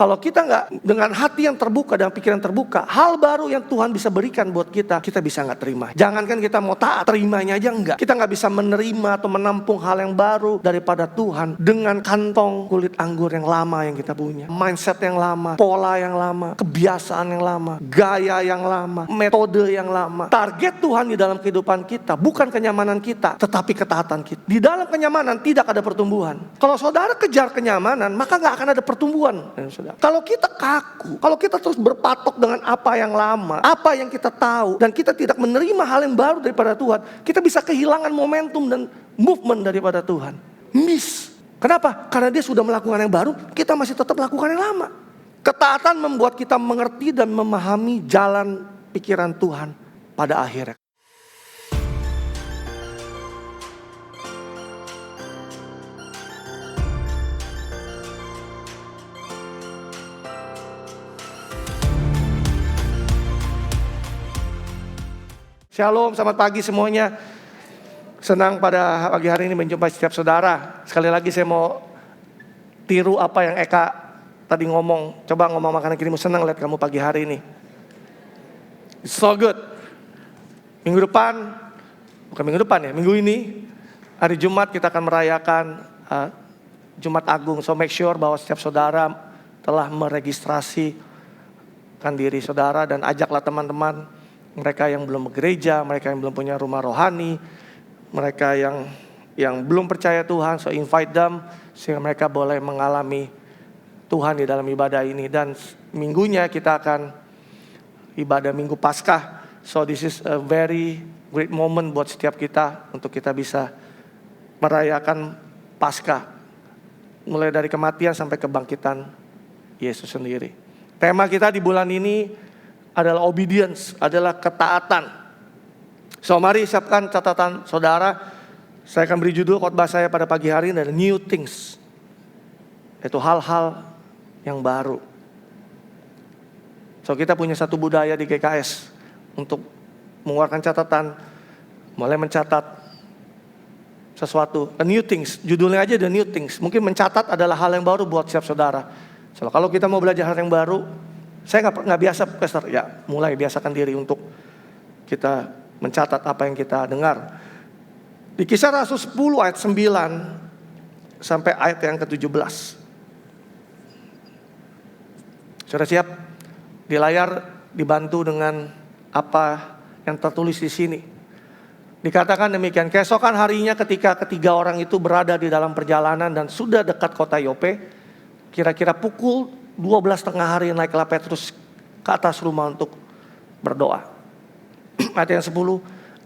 Kalau kita nggak dengan hati yang terbuka dan pikiran terbuka, hal baru yang Tuhan bisa berikan buat kita bisa nggak terima. Jangankan kita mau taat, terimanya aja enggak. Kita nggak bisa menerima atau menampung hal yang baru daripada Tuhan dengan kantong kulit anggur yang lama yang kita punya. Mindset yang lama, pola yang lama, kebiasaan yang lama, gaya yang lama, metode yang lama. Target Tuhan di dalam kehidupan kita bukan kenyamanan kita, tetapi ketaatan kita. Di dalam kenyamanan tidak ada pertumbuhan. Kalau saudara kejar kenyamanan, maka nggak akan ada pertumbuhan. Kalau kita kaku, kalau kita terus berpatok dengan apa yang lama, apa yang kita tahu, dan kita tidak menerima hal yang baru daripada Tuhan, kita bisa kehilangan momentum dan movement daripada Tuhan. Miss. Kenapa? Karena dia sudah melakukan yang baru, kita masih tetap melakukan yang lama. Ketaatan membuat kita mengerti dan memahami jalan pikiran Tuhan pada akhirnya. Shalom, selamat pagi semuanya. Senang pada pagi hari ini menjumpai setiap saudara. Sekali lagi saya mau tiru apa yang Eka tadi ngomong. Coba ngomong makanan kirimu, senang lihat kamu pagi hari ini. It's so good. Minggu ini hari Jumat kita akan merayakan Jumat Agung. So make sure bahwa setiap saudara telah meregistrasikan diri saudara dan ajaklah teman-teman. Mereka yang belum gereja, mereka yang belum punya rumah rohani, mereka yang belum percaya Tuhan, so invite them sehingga mereka boleh mengalami Tuhan di dalam ibadah ini. Dan minggunya kita akan ibadah Minggu Paskah. So this is a very great moment buat setiap kita untuk kita bisa merayakan Paskah, mulai dari kematian sampai kebangkitan Yesus sendiri. Tema kita di bulan ini adalah obedience, adalah ketaatan. So mari siapkan catatan saudara. Saya akan beri judul khotbah saya pada pagi hari ini adalah New Things. Itu hal-hal yang baru. So kita punya satu budaya di GKS untuk mengeluarkan catatan, mulai mencatat sesuatu. A new things, judulnya aja The New Things. Mungkin mencatat adalah hal yang baru buat setiap saudara. So kalau kita mau belajar hal yang baru, saya nggak biasa, Pastor. Ya, mulai biasakan diri untuk kita mencatat apa yang kita dengar. Di Kisah Rasul 10 ayat 9 sampai ayat yang ke-17. Sudah siap? Di layar dibantu dengan apa yang tertulis di sini. Dikatakan demikian, keesokan harinya ketika ketiga orang itu berada di dalam perjalanan dan sudah dekat kota Yope, kira-kira pukul 12 tengah hari naiklah Petrus ke atas rumah untuk berdoa. Ayat yang 10,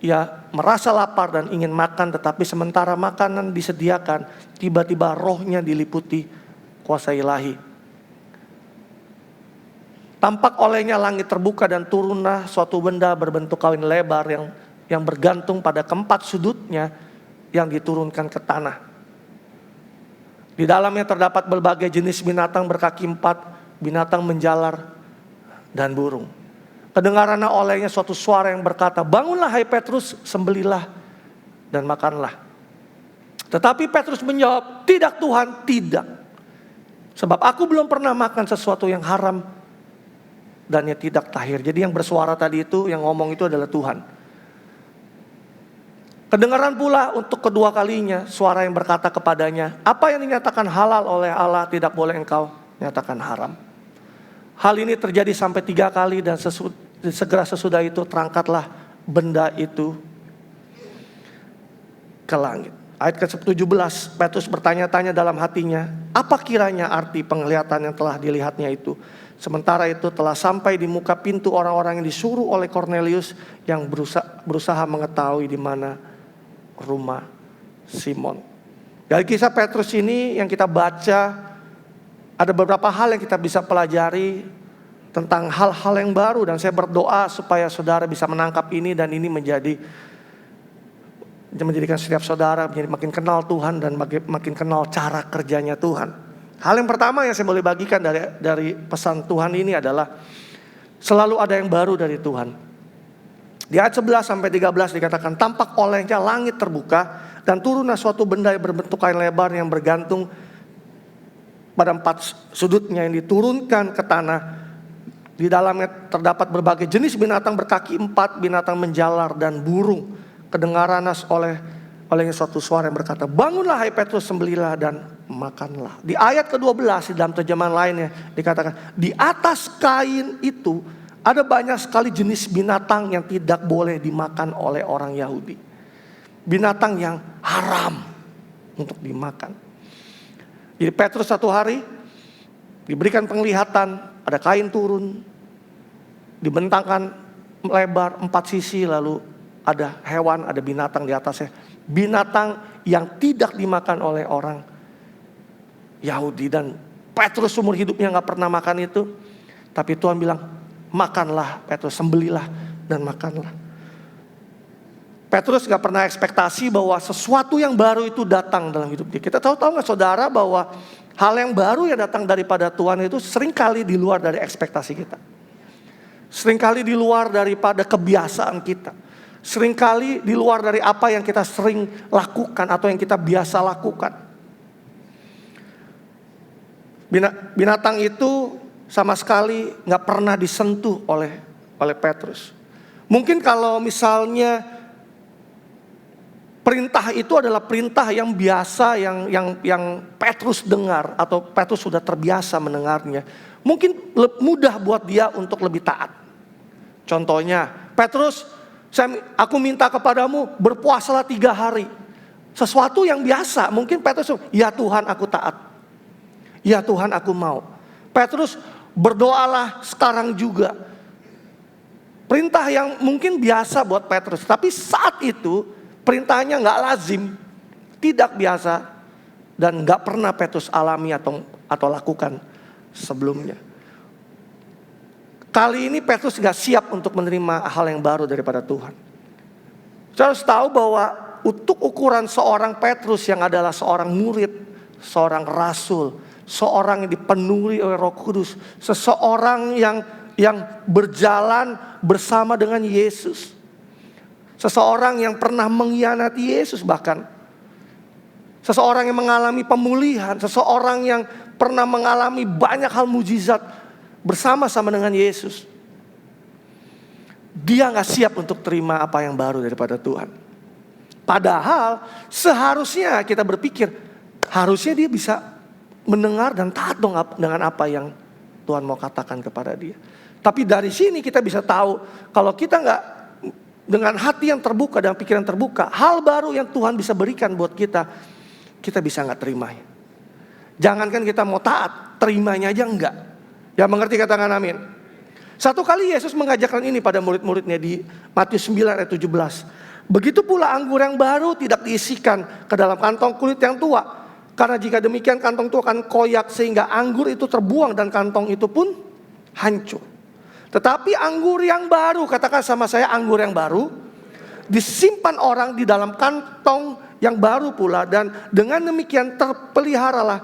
ia merasa lapar dan ingin makan, tetapi sementara makanan disediakan, tiba-tiba rohnya diliputi kuasa ilahi. Tampak olehnya langit terbuka dan turunlah suatu benda berbentuk kain lebar yang bergantung pada keempat sudutnya yang diturunkan ke tanah. Di dalamnya terdapat berbagai jenis binatang berkaki 4, binatang menjalar, dan burung. Kedengarannya olehnya suatu suara yang berkata, bangunlah hai Petrus, sembelilah dan makanlah. Tetapi Petrus menjawab, tidak Tuhan, tidak. Sebab aku belum pernah makan sesuatu yang haram dan yang tidak tahir. Jadi yang bersuara tadi itu, yang ngomong itu adalah Tuhan. Kedengaran pula untuk kedua kalinya suara yang berkata kepadanya, apa yang dinyatakan halal oleh Allah tidak boleh engkau nyatakan haram. Hal ini terjadi sampai 3 kali dan segera sesudah itu terangkatlah benda itu ke langit. Ayat ke-17, Petrus bertanya-tanya dalam hatinya, apa kiranya arti penglihatan yang telah dilihatnya itu. Sementara itu telah sampai di muka pintu orang-orang yang disuruh oleh Cornelius yang berusaha mengetahui di mana rumah Simon. Dari kisah Petrus ini yang kita baca, ada beberapa hal yang kita bisa pelajari tentang hal-hal yang baru. Dan saya berdoa supaya saudara bisa menangkap ini dan ini menjadikan setiap saudara menjadi makin kenal Tuhan dan makin kenal cara kerjanya Tuhan. Hal yang pertama yang saya boleh bagikan dari pesan Tuhan ini adalah selalu ada yang baru dari Tuhan. Di ayat 11 sampai 13 dikatakan, tampak olehnya langit terbuka dan turunlah suatu benda yang berbentuk kain lebar yang bergantung pada 4 sudutnya yang diturunkan ke tanah. Di dalamnya terdapat berbagai jenis binatang berkaki 4, binatang menjalar dan burung. Kedengaran olehnya suatu suara yang berkata, bangunlah hai Petrus, sembelilah dan makanlah. Di ayat ke-12 di dalam terjemahan lainnya dikatakan, di atas kain itu ada banyak sekali jenis binatang yang tidak boleh dimakan oleh orang Yahudi. Binatang yang haram untuk dimakan. Jadi Petrus satu hari diberikan penglihatan, ada kain turun, dibentangkan lebar 4 sisi, lalu ada hewan, ada binatang di atasnya. Binatang yang tidak dimakan oleh orang Yahudi. Dan Petrus umur hidupnya gak pernah makan itu. Tapi Tuhan bilang, makanlah Petrus, sembelilah dan makanlah. Petrus gak pernah ekspektasi bahwa sesuatu yang baru itu datang dalam hidup dia. Kita tahu gak saudara bahwa hal yang baru yang datang daripada Tuhan itu seringkali di luar dari ekspektasi kita. Seringkali di luar daripada kebiasaan kita. Seringkali di luar dari apa yang kita sering lakukan atau yang kita biasa lakukan. Binatang itu sama sekali gak pernah disentuh oleh Petrus. Mungkin kalau misalnya perintah itu adalah perintah yang biasa, yang Petrus dengar atau Petrus sudah terbiasa mendengarnya, mungkin mudah buat dia untuk lebih taat. Contohnya, Petrus, aku minta kepadamu berpuasalah 3 hari. Sesuatu yang biasa, mungkin Petrus, ya Tuhan aku taat. Ya Tuhan aku mau. Petrus, berdoalah sekarang juga. Perintah yang mungkin biasa buat Petrus, tapi saat itu perintahnya gak lazim, tidak biasa, dan gak pernah Petrus alami atau lakukan sebelumnya. Kali ini Petrus gak siap untuk menerima hal yang baru daripada Tuhan. Saya harus tahu bahwa untuk ukuran seorang Petrus yang adalah seorang murid, seorang rasul, seorang yang dipenuhi oleh Roh Kudus, seseorang yang berjalan bersama dengan Yesus, seseorang yang pernah mengkhianati Yesus bahkan, seseorang yang mengalami pemulihan, seseorang yang pernah mengalami banyak hal mujizat bersama-sama dengan Yesus. Dia gak siap untuk terima apa yang baru daripada Tuhan. Padahal seharusnya kita berpikir, harusnya dia bisa mendengar dan taat dong dengan apa yang Tuhan mau katakan kepada dia. Tapi dari sini kita bisa tahu, kalau kita gak dengan hati yang terbuka dan pikiran terbuka, hal baru yang Tuhan bisa berikan buat kita bisa gak terimanya. Jangankan kita mau taat, terimanya aja enggak. Yang mengerti katakan amin. Satu kali Yesus mengajarkan ini pada murid-muridnya di Matius 9 ayat 17. Begitu pula anggur yang baru tidak diisikan ke dalam kantong kulit yang tua. Karena jika demikian kantong itu akan koyak sehingga anggur itu terbuang dan kantong itu pun hancur. Tetapi anggur yang baru, katakan sama saya, anggur yang baru disimpan orang di dalam kantong yang baru pula, dan dengan demikian terpeliharalah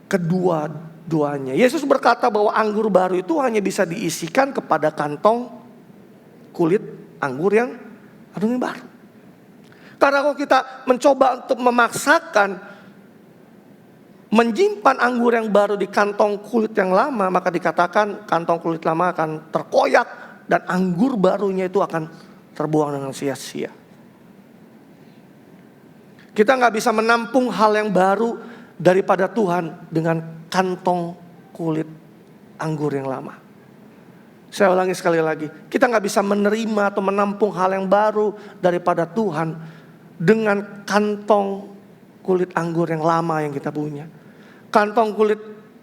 kedua-duanya. Yesus berkata bahwa anggur baru itu hanya bisa diisikan kepada kantong kulit anggur yang baru. Karena kalau kita mencoba untuk memaksakan menyimpan anggur yang baru di kantong kulit yang lama, maka dikatakan kantong kulit lama akan terkoyak dan anggur barunya itu akan terbuang dengan sia-sia. Kita gak bisa menampung hal yang baru daripada Tuhan dengan kantong kulit anggur yang lama. Saya ulangi sekali lagi, kita gak bisa menerima atau menampung hal yang baru daripada Tuhan dengan kantong kulit anggur yang lama yang kita punya. Kantong kulit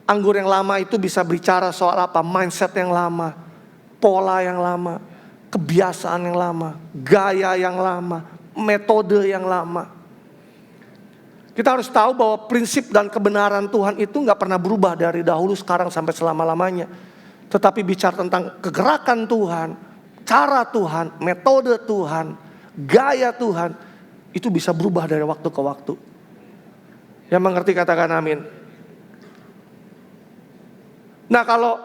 anggur yang lama itu bisa bicara soal apa? Mindset yang lama, pola yang lama, kebiasaan yang lama, gaya yang lama, metode yang lama. Kita harus tahu bahwa prinsip dan kebenaran Tuhan itu gak pernah berubah dari dahulu, sekarang, sampai selama-lamanya. Tetapi bicara tentang kegerakan Tuhan, cara Tuhan, metode Tuhan, gaya Tuhan, itu bisa berubah dari waktu ke waktu. Yang mengerti katakan amin. Nah, kalau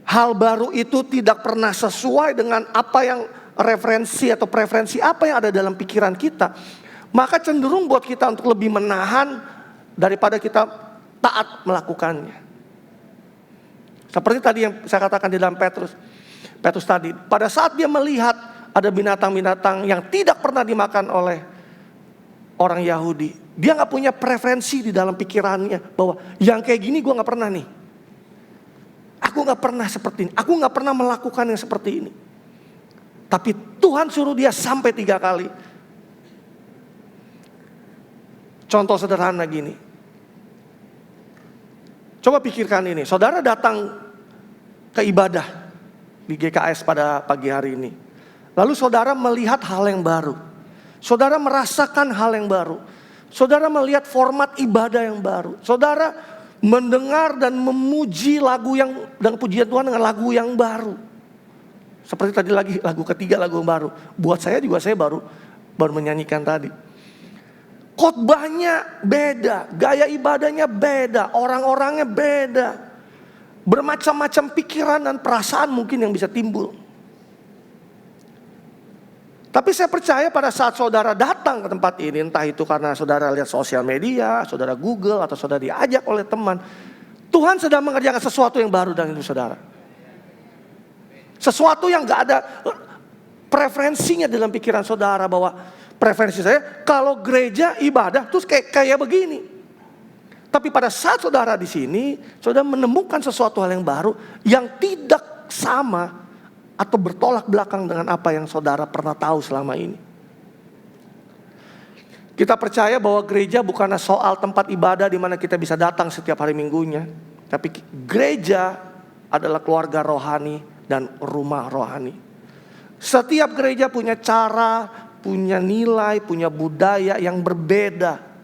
hal baru itu tidak pernah sesuai dengan apa yang referensi atau preferensi apa yang ada dalam pikiran kita, maka cenderung buat kita untuk lebih menahan daripada kita taat melakukannya. Seperti tadi yang saya katakan di dalam Petrus tadi, pada saat dia melihat ada binatang-binatang yang tidak pernah dimakan oleh orang Yahudi, dia gak punya preferensi di dalam pikirannya bahwa yang kayak gini gue gak pernah nih. Aku gak pernah seperti ini, aku gak pernah melakukan yang seperti ini. Tapi Tuhan suruh dia sampai 3 kali. Contoh sederhana gini. Coba pikirkan ini, saudara datang ke ibadah di GKS pada pagi hari ini. Lalu saudara melihat hal yang baru. Saudara merasakan hal yang baru. Saudara melihat format ibadah yang baru. Saudara mendengar dan memuji lagu dan pujian Tuhan dengan lagu yang baru. Seperti tadi lagi lagu ketiga, lagu yang baru. Buat saya juga, saya baru menyanyikan tadi. Khotbahnya beda, gaya ibadahnya beda, orang-orangnya beda. Bermacam-macam pikiran dan perasaan mungkin yang bisa timbul. Tapi saya percaya pada saat saudara datang ke tempat ini, entah itu karena saudara lihat sosial media, saudara Google, atau saudara diajak oleh teman, Tuhan sedang mengerjakan sesuatu yang baru dalam hidup saudara. Sesuatu yang gak ada preferensinya dalam pikiran saudara, bahwa preferensi saya kalau gereja ibadah terus kayak begini. Tapi pada saat saudara di sini, saudara menemukan sesuatu hal yang baru yang tidak sama atau bertolak belakang dengan apa yang saudara pernah tahu selama ini. Kita percaya bahwa gereja bukanlah soal tempat ibadah di mana kita bisa datang setiap hari minggunya, tapi gereja adalah keluarga rohani dan rumah rohani. Setiap gereja punya cara, punya nilai, punya budaya yang berbeda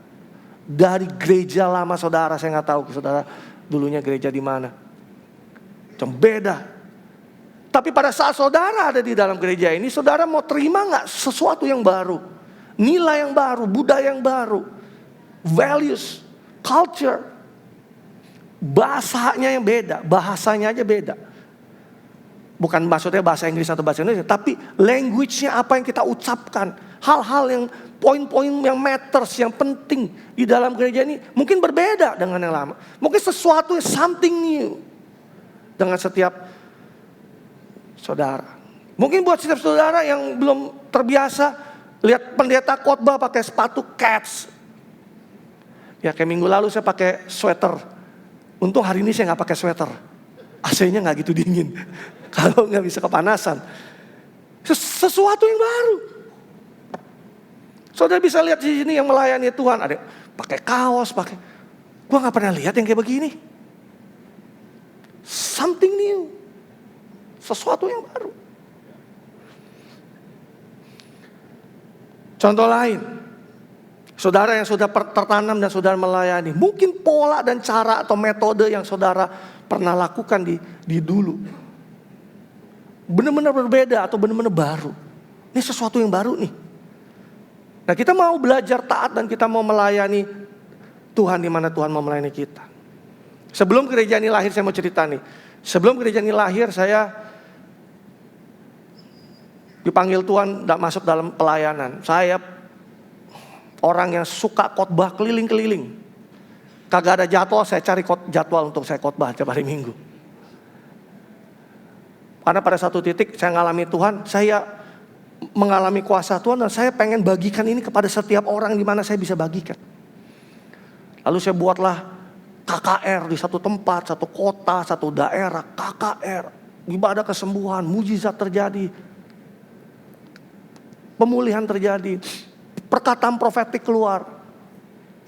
dari gereja lama saudara. Saya nggak tahu saudara dulunya gereja di mana, yang beda. Tapi pada saat saudara ada di dalam gereja ini, saudara mau terima gak sesuatu yang baru? Nilai yang baru, budaya yang baru, values, culture. Bahasanya yang beda, bahasanya aja beda. Bukan maksudnya bahasa Inggris atau bahasa Indonesia, tapi language-nya apa yang kita ucapkan. Hal-hal yang poin-poin yang matters, yang penting di dalam gereja ini mungkin berbeda dengan yang lama. Mungkin sesuatu yang something new dengan setiap saudara. Mungkin buat setiap saudara yang belum terbiasa lihat pendeta khotbah pakai sepatu Keds. Ya kayak minggu lalu saya pakai sweater. Untung hari ini saya gak pakai sweater. AC-nya gak gitu dingin. Kalau gak bisa kepanasan. Sesuatu yang baru. Saudara bisa lihat di sini yang melayani Tuhan. Ada pakai kaos, Gua gak pernah lihat yang kayak begini. Something new. Sesuatu yang baru. Contoh lain, saudara yang sudah tertanam dan saudara melayani, mungkin pola dan cara atau metode yang saudara pernah lakukan di dulu benar-benar berbeda atau benar-benar baru. Ini sesuatu yang baru nih. Nah, kita mau belajar taat dan kita mau melayani Tuhan di mana Tuhan mau melayani kita. Sebelum gereja ini lahir, saya mau cerita nih. Sebelum gereja ini lahir, saya dipanggil Tuhan tidak masuk dalam pelayanan. Saya orang yang suka khotbah keliling-keliling. Kagak ada jadwal, saya cari jadwal untuk saya khotbah tiap hari Minggu. Karena pada satu titik saya mengalami Tuhan, saya mengalami kuasa Tuhan dan saya pengen bagikan ini kepada setiap orang di mana saya bisa bagikan. Lalu saya buatlah KKR di satu tempat, satu kota, satu daerah, KKR. Ibadah kesembuhan, mujizat terjadi. Pemulihan terjadi, perkataan profetik keluar.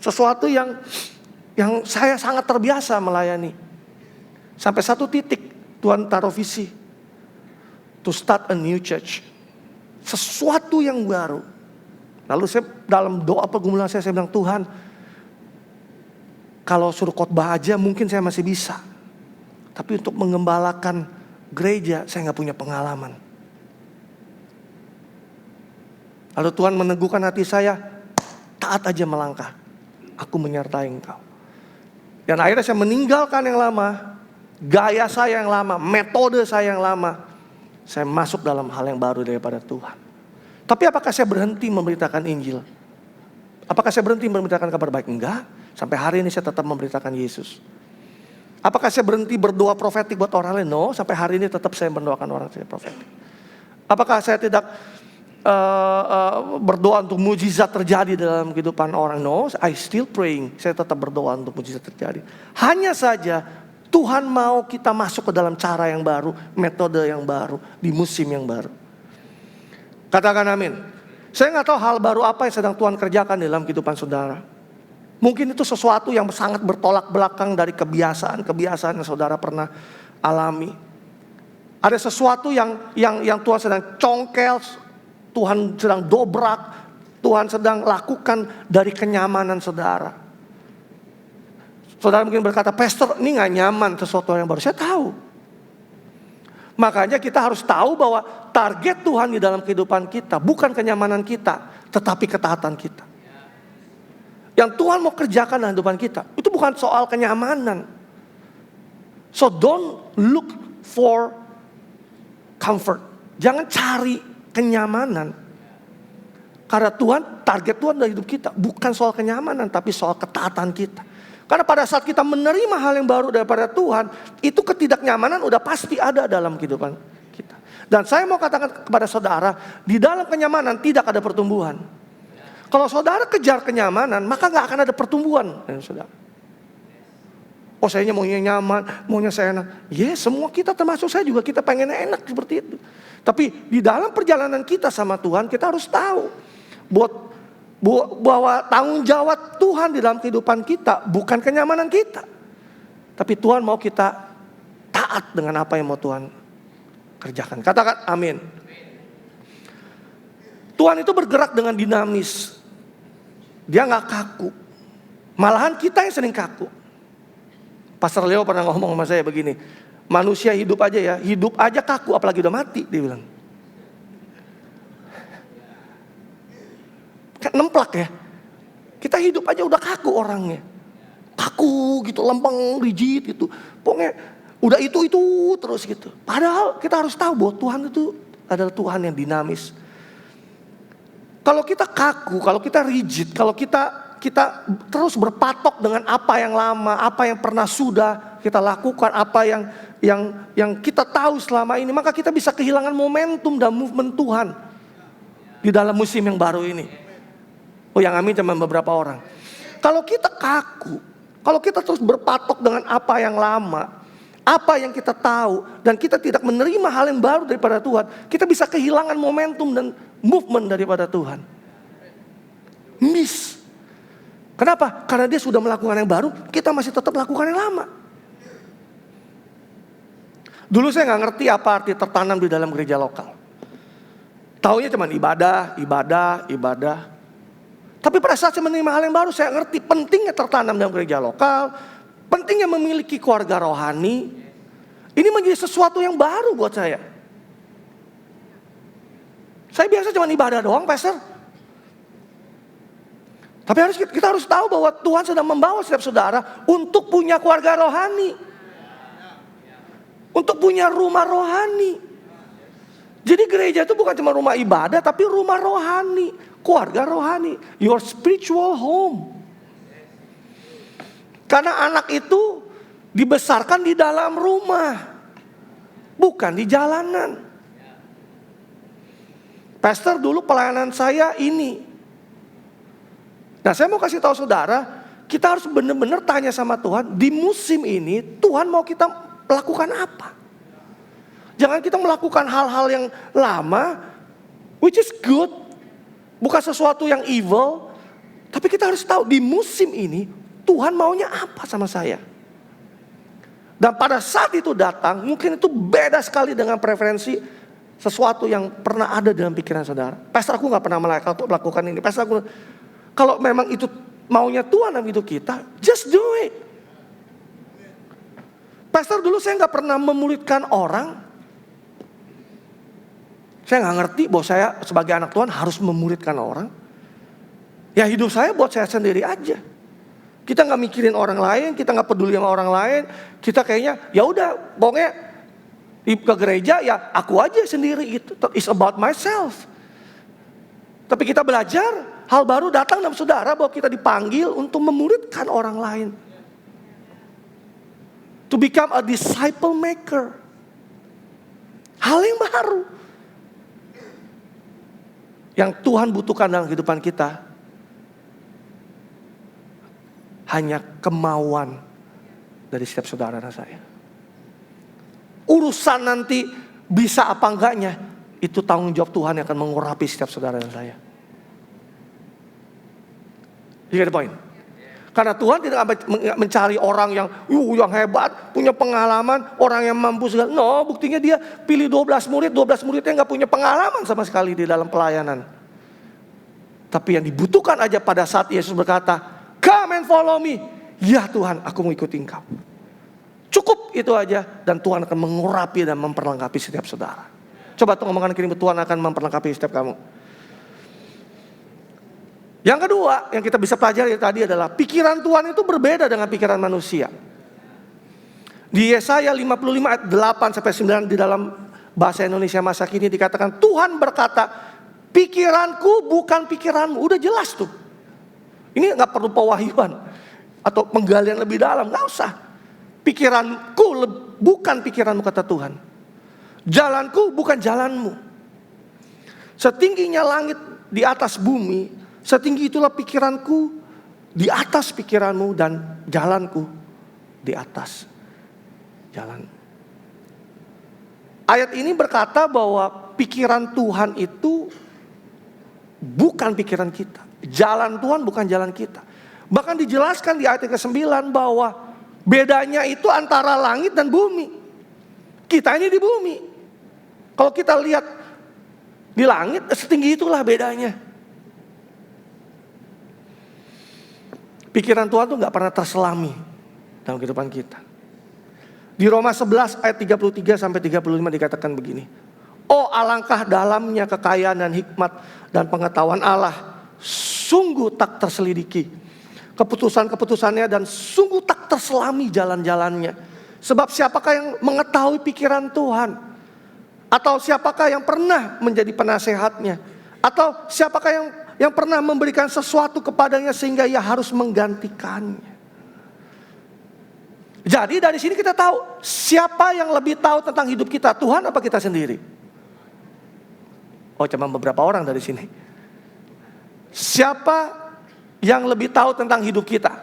Sesuatu yang saya sangat terbiasa melayani. Sampai satu titik Tuhan taruh visi to start a new church. Sesuatu yang baru. Lalu saya dalam doa pergumulan saya bilang, Tuhan, kalau suruh khotbah aja mungkin saya masih bisa. Tapi untuk mengembalakan gereja saya gak punya pengalaman. Lalu Tuhan meneguhkan hati saya, taat aja melangkah. Aku menyertai engkau. Dan akhirnya saya meninggalkan yang lama, gaya saya yang lama, metode saya yang lama. Saya masuk dalam hal yang baru daripada Tuhan. Tapi apakah saya berhenti memberitakan Injil? Apakah saya berhenti memberitakan kabar baik? Enggak. Sampai hari ini saya tetap memberitakan Yesus. Apakah saya berhenti berdoa profetik buat orang lain? No, sampai hari ini tetap saya mendoakan orang saya profetik. Apakah saya tidak berdoa untuk mujizat terjadi dalam kehidupan orang? No, I still praying. Saya tetap berdoa untuk mujizat terjadi. Hanya saja Tuhan mau kita masuk ke dalam cara yang baru, metode yang baru, di musim yang baru. Katakan amin. Saya nggak tahu hal baru apa yang sedang Tuhan kerjakan dalam kehidupan saudara. Mungkin itu sesuatu yang sangat bertolak belakang dari kebiasaan-kebiasaan yang saudara pernah alami. Ada sesuatu yang Tuhan sedang congkel, Tuhan sedang dobrak, Tuhan sedang lakukan dari kenyamanan saudara. Saudara mungkin berkata, Pastor, ini gak nyaman sesuatu yang baru. Saya tahu. Makanya kita harus tahu bahwa target Tuhan di dalam kehidupan kita bukan kenyamanan kita, tetapi ketaatan kita. Yang Tuhan mau kerjakan dalam kehidupan kita, itu bukan soal kenyamanan. So don't look for comfort. Jangan cari kenyamanan. Karena target Tuhan dalam hidup kita bukan soal kenyamanan, tapi soal ketaatan kita. Karena pada saat kita menerima hal yang baru daripada Tuhan, itu ketidaknyamanan udah pasti ada dalam kehidupan kita. Dan saya mau katakan kepada saudara, di dalam kenyamanan tidak ada pertumbuhan. Kalau saudara kejar kenyamanan, maka gak akan ada pertumbuhan. Saudara. Oh, saya maunya nyaman, maunya saya enak. Yes, semua kita termasuk saya juga, kita pengennya enak seperti itu. Tapi di dalam perjalanan kita sama Tuhan, kita harus tahu bahwa tanggung jawab Tuhan di dalam kehidupan kita bukan kenyamanan kita. Tapi Tuhan mau kita taat dengan apa yang mau Tuhan kerjakan. Katakan amin. Tuhan itu bergerak dengan dinamis. Dia gak kaku. Malahan kita yang sering kaku. Pastor Leo pernah ngomong sama saya begini, manusia hidup aja kaku, apalagi udah mati, dia bilang. Kan nemplak ya. Kita hidup aja udah kaku orangnya. Kaku gitu, lempeng, rigid gitu. Pokoknya udah itu terus gitu. Padahal kita harus tahu bahwa Tuhan itu adalah Tuhan yang dinamis. Kalau kita kaku, kalau kita rigid, kalau kita terus berpatok dengan apa yang lama, apa yang pernah sudah kita lakukan, apa yang kita tahu selama ini, maka kita bisa kehilangan momentum dan movement Tuhan di dalam musim yang baru ini. Oh, yang amin cuma beberapa orang. Kalau kita kaku, kalau kita terus berpatok dengan apa yang lama, apa yang kita tahu, dan kita tidak menerima hal yang baru daripada Tuhan, kita bisa kehilangan momentum dan movement daripada Tuhan. Miss. Kenapa? Karena dia sudah melakukan yang baru, kita masih tetap melakukan yang lama. Dulu saya gak ngerti apa arti tertanam di dalam gereja lokal. Taunya cuma ibadah. Tapi pada saat saya menerima hal yang baru, saya ngerti pentingnya tertanam dalam gereja lokal, pentingnya memiliki keluarga rohani. Ini menjadi sesuatu yang baru buat saya. Saya biasa cuma ibadah doang, Pastor. Tapi kita harus tahu bahwa Tuhan sedang membawa setiap saudara untuk punya keluarga rohani. Untuk punya rumah rohani. Jadi gereja itu bukan cuma rumah ibadah, tapi rumah rohani. Keluarga rohani. Your spiritual home. Karena anak itu dibesarkan di dalam rumah. Bukan di jalanan. Pastor, dulu pelayanan saya ini. Nah, saya mau kasih tahu saudara, kita harus benar-benar tanya sama Tuhan, di musim ini Tuhan mau kita lakukan apa? Jangan kita melakukan hal-hal yang lama, which is good, bukan sesuatu yang evil, tapi kita harus tahu di musim ini Tuhan maunya apa sama saya. Dan pada saat itu datang, mungkin itu beda sekali dengan preferensi sesuatu yang pernah ada dalam pikiran saudara. Pastor, aku gak pernah melakukan ini. Pastor, kalau memang itu maunya Tuhan dalam hidup kita, just do it. Pastor, dulu saya gak pernah memuridkan orang. Saya gak ngerti bahwa saya sebagai anak Tuhan harus memuridkan orang. Ya hidup saya buat saya sendiri aja. Kita gak mikirin orang lain, kita gak peduli sama orang lain. Kita kayaknya ya udah, pokoknya ke gereja ya aku aja sendiri gitu. It's about myself. Tapi kita belajar Hal baru datang dalam saudara bahwa kita dipanggil untuk memuridkan orang lain. To become a disciple maker. Hal yang baru. Yang Tuhan butuhkan dalam kehidupan kita. Hanya kemauan dari setiap saudara dan saya. Urusan nanti bisa apa enggaknya, itu tanggung jawab Tuhan yang akan mengurapi setiap saudara dan saya. You get the point? Karena Tuhan tidak mencari orang yang hebat, punya pengalaman, orang yang mampu segala. No, buktinya dia pilih 12 muridnya gak punya pengalaman sama sekali di dalam pelayanan. Tapi yang dibutuhkan aja pada saat Yesus berkata, "Come and follow me." Ya Tuhan, aku mau ikuti Engkau. Cukup itu aja, dan Tuhan akan mengurapi dan memperlengkapi setiap saudara. Coba tuh ngomongkan kiri, Tuhan akan memperlengkapi setiap kamu. Yang kedua yang kita bisa pelajari tadi adalah pikiran Tuhan itu berbeda dengan pikiran manusia. Di Yesaya 55 ayat 8 sampai 9 di dalam bahasa Indonesia masa kini dikatakan, Tuhan berkata, pikiranku bukan pikiranmu. Udah jelas tuh. Ini gak perlu pewahyuan atau penggalian lebih dalam, gak usah. Pikiranku bukan pikiranmu, kata Tuhan. Jalanku bukan jalanmu. Setingginya langit di atas bumi, setinggi itulah pikiranku di atas pikiranmu, dan jalanku di atas jalan. Ayat ini berkata bahwa pikiran Tuhan itu bukan pikiran kita. Jalan Tuhan bukan jalan kita. Bahkan dijelaskan di ayat ke-9 bahwa bedanya itu antara langit dan bumi. Kita ini di bumi. Kalau kita lihat di langit, setinggi itulah bedanya. Pikiran Tuhan tuh gak pernah terselami dalam kehidupan kita. Di Roma 11 ayat 33 sampai 35 dikatakan begini. Oh, alangkah dalamnya kekayaan dan hikmat dan pengetahuan Allah. Sungguh tak terselidiki keputusan-keputusannya, dan sungguh tak terselami jalan-jalannya. Sebab siapakah yang mengetahui pikiran Tuhan? Atau siapakah yang pernah menjadi penasehatnya? Atau siapakah yang pernah memberikan sesuatu kepadanya sehingga ia harus menggantikannya? Jadi dari sini kita tahu siapa yang lebih tahu tentang hidup kita, Tuhan apa kita sendiri? Oh, cuma beberapa orang dari sini. Siapa yang lebih tahu tentang hidup kita?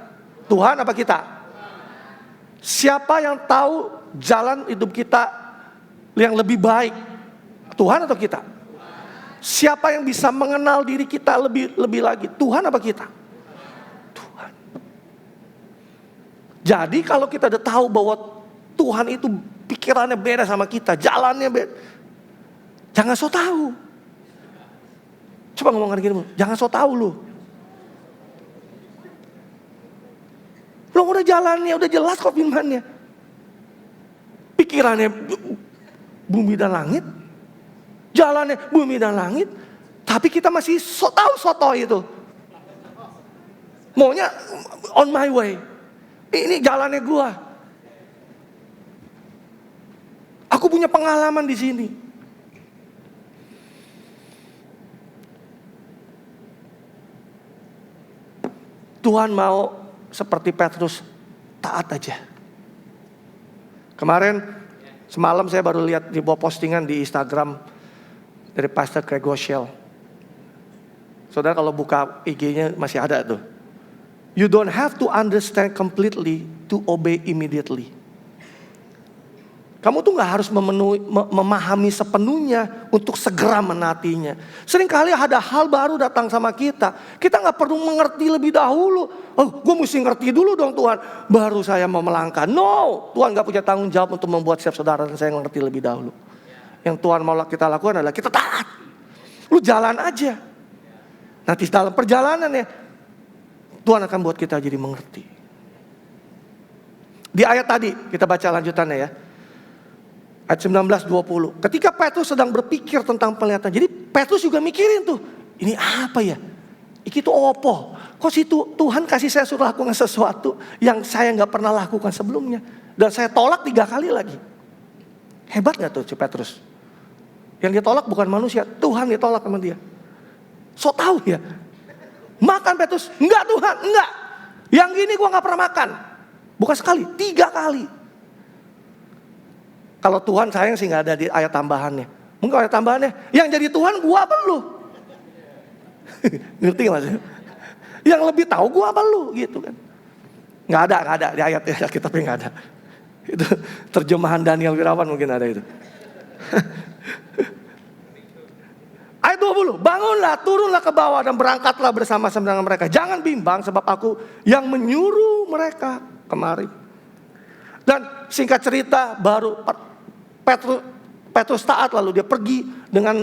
Tuhan apa kita? Siapa yang tahu jalan hidup kita yang lebih baik? Tuhan atau kita? Siapa yang bisa mengenal diri kita lebih lagi? Tuhan apa kita? Tuhan. Jadi kalau kita udah tahu bahwa Tuhan itu pikirannya beda sama kita, jalannya beda, jangan so tahu. Coba ngomongkan gini, jangan so tahu lu. Lu udah jalannya, udah jelas kok firmannya. Pikirannya bumi dan langit, jalannya bumi dan langit, tapi kita masih so tahu soto itu. Maunya on my way. Ini jalannya gua. Aku punya pengalaman di sini. Tuhan mau seperti Petrus, taat aja. Kemarin semalam saya baru lihat di bawah postingan di Instagram dari Pastor Craig Groeschel. Saudara kalau buka IG-nya masih ada tuh. You don't have to understand completely to obey immediately. Kamu tuh gak harus memahami sepenuhnya untuk segera menaatinya. Seringkali ada hal baru datang sama kita. Kita gak perlu mengerti lebih dahulu. Oh, gue mesti ngerti dulu dong Tuhan, baru saya mau melangkah. No, Tuhan gak punya tanggung jawab untuk membuat setiap saudara dan saya ngerti lebih dahulu. Yang Tuhan mau kita lakukan adalah kita taat. Lu jalan aja. Nanti dalam perjalanannya Tuhan akan buat kita jadi mengerti. Di ayat tadi kita baca lanjutannya ya. Ayat 19-20. Ketika Petrus sedang berpikir tentang penglihatan. Jadi Petrus juga mikirin tuh. Ini apa ya? Iki tuh opo. Kok sih Tuhan kasih saya suruh lakukan sesuatu yang saya gak pernah lakukan sebelumnya. Dan saya tolak 3 kali lagi. Hebat gak tuh si Petrus? Yang dia tolak bukan manusia. Tuhan dia tolak sama dia. So tahu ya. Makan Petrus, enggak Tuhan, enggak. Yang gini gue gak pernah makan. Bukan sekali, 3 kali. Kalau Tuhan sayang sih gak ada di ayat tambahannya. Mungkin ayat tambahannya, yang jadi Tuhan gue apa lu? Ngerti gak maksudnya? Yang lebih tahu gue apa lu? Gitu kan. Gak ada di ayat Alkitabnya gak ada. Itu terjemahan Daniel Wirawan mungkin ada itu. Ayat 20, bangunlah, turunlah ke bawah dan berangkatlah bersama-sama dengan mereka. Jangan bimbang sebab aku yang menyuruh mereka kemari. Dan singkat cerita baru Petrus taat, lalu dia pergi dengan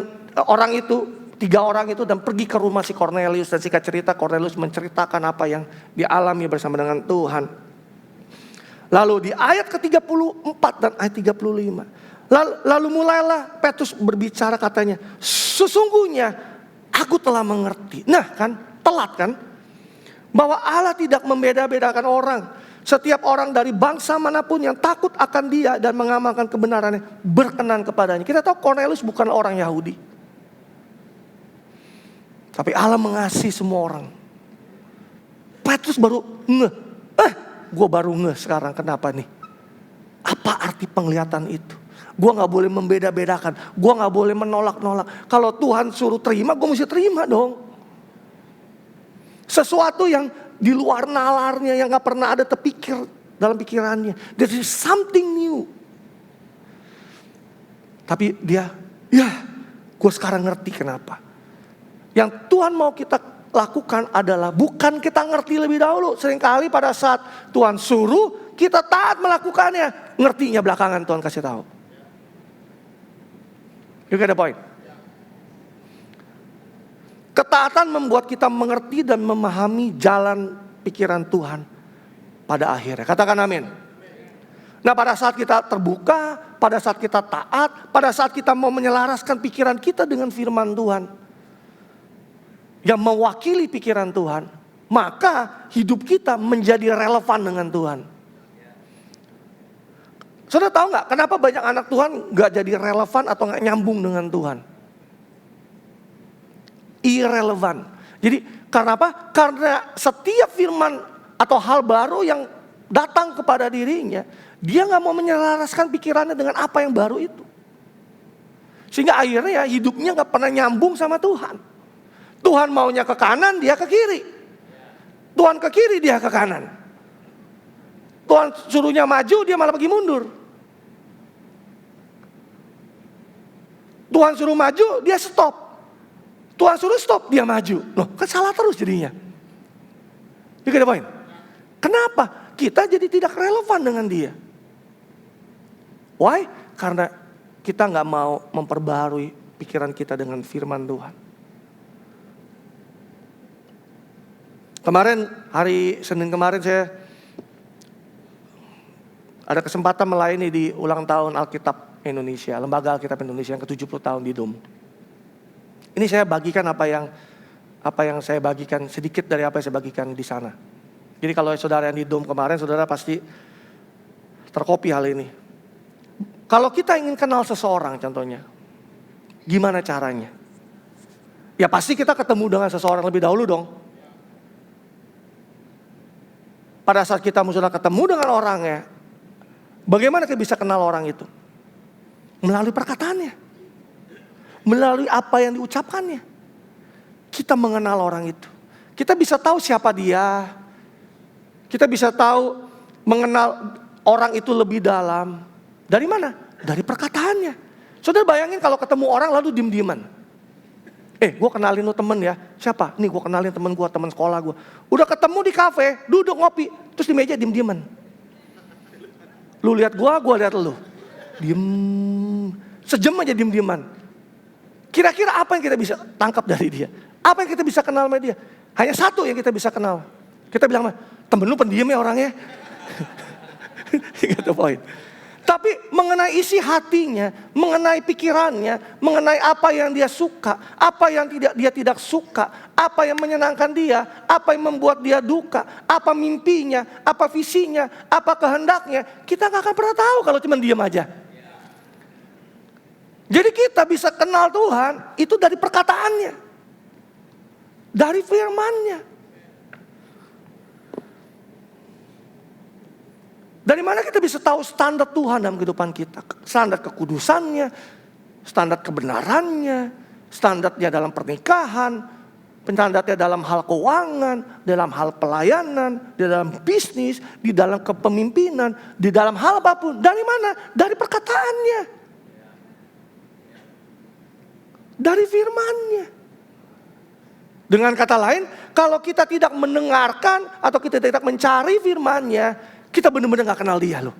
orang itu, 3 orang itu, dan pergi ke rumah si Cornelius. Dan singkat cerita Cornelius menceritakan apa yang dialami bersama dengan Tuhan. Lalu di ayat ke-34 dan ayat 35. Lalu mulailah Petrus berbicara, katanya, sesungguhnya aku telah mengerti. Nah kan, telat kan? Bahwa Allah tidak membeda-bedakan orang. Setiap orang dari bangsa manapun yang takut akan dia dan mengamalkan kebenarannya, berkenan kepadanya. Kita tahu Cornelius bukan orang Yahudi. Tapi Allah mengasihi semua orang. Petrus baru ngeh. Gue baru ngeh sekarang, kenapa nih? Apa arti penglihatan itu? Gue gak boleh membeda-bedakan. Gue gak boleh menolak-nolak. Kalau Tuhan suruh terima, gue mesti terima dong. Sesuatu yang di luar nalarnya, yang gak pernah ada terpikir dalam pikirannya. There is something new. Tapi dia, gue sekarang ngerti kenapa. Yang Tuhan mau kita lakukan adalah bukan kita ngerti lebih dahulu. Seringkali pada saat Tuhan suruh, kita taat melakukannya. Ngertinya belakangan Tuhan kasih tahu. You get the point? Ketaatan membuat kita mengerti dan memahami jalan pikiran Tuhan pada akhirnya. Katakan amin. Nah, pada saat kita terbuka, pada saat kita taat, pada saat kita mau menyelaraskan pikiran kita dengan firman Tuhan yang mewakili pikiran Tuhan, maka hidup kita menjadi relevan dengan Tuhan. Saudara tahu gak kenapa banyak anak Tuhan gak jadi relevan atau gak nyambung dengan Tuhan? Irrelevan. Jadi karena apa? Karena setiap firman atau hal baru yang datang kepada dirinya, dia gak mau menyelaraskan pikirannya dengan apa yang baru itu. Sehingga akhirnya hidupnya gak pernah nyambung sama Tuhan. Tuhan maunya ke kanan, dia ke kiri. Tuhan ke kiri, dia ke kanan. Tuhan suruhnya maju, dia malah pergi mundur. Tuhan suruh maju, dia stop. Tuhan suruh stop, dia maju. Loh, kan salah terus jadinya. You get the point? Kenapa? Kita jadi tidak relevan dengan dia. Why? Karena kita gak mau memperbaharui pikiran kita dengan firman Tuhan. Kemarin, hari Senin kemarin saya ada kesempatan melayani di ulang tahun Alkitab Indonesia, Lembaga Alkitab Indonesia yang ke-70 tahun di DOM. Ini saya bagikan apa yang saya bagikan, sedikit dari apa yang saya bagikan di sana. Jadi kalau saudara yang di DOM kemarin, saudara pasti terkopi hal ini. Kalau kita ingin kenal seseorang contohnya, gimana caranya? Ya pasti kita ketemu dengan seseorang lebih dahulu dong. Pada saat kita sudah ketemu dengan orangnya, bagaimana kita bisa kenal orang itu? Melalui perkataannya. Melalui apa yang diucapkannya. Kita mengenal orang itu. Kita bisa tahu siapa dia. Kita bisa tahu mengenal orang itu lebih dalam. Dari mana? Dari perkataannya. Saudara bayangin kalau ketemu orang lalu diem-dieman. Gue kenalin lu temen ya. Siapa? Nih gue kenalin temen gue, temen sekolah gue. Udah ketemu di kafe, duduk ngopi. Terus di meja diem-dieman. Lu lihat gue lihat lu. Diem. Sejam aja diem-dieman. Kira-kira apa yang kita bisa tangkap dari dia? Apa yang kita bisa kenal sama dia? Hanya satu yang kita bisa kenal. Kita bilang, temen lu pendiam ya orangnya. Gitu poin. Tapi mengenai isi hatinya, mengenai pikirannya, mengenai apa yang dia suka, apa yang dia tidak suka, apa yang menyenangkan dia, apa yang membuat dia duka, apa mimpinya, apa visinya, apa kehendaknya, kita gak akan pernah tahu kalau cuma diam aja. Jadi kita bisa kenal Tuhan itu dari perkataannya, dari firman-Nya. Dari mana kita bisa tahu standar Tuhan dalam kehidupan kita? Standar kekudusannya, standar kebenarannya, standarnya dalam pernikahan, standarnya dalam hal keuangan, dalam hal pelayanan, di dalam bisnis, di dalam kepemimpinan, di dalam hal apapun. Dari mana? Dari perkataannya. Dari firman-Nya. Dengan kata lain, kalau kita tidak mendengarkan atau kita tidak mencari firman-Nya, kita benar-benar gak kenal Dia loh.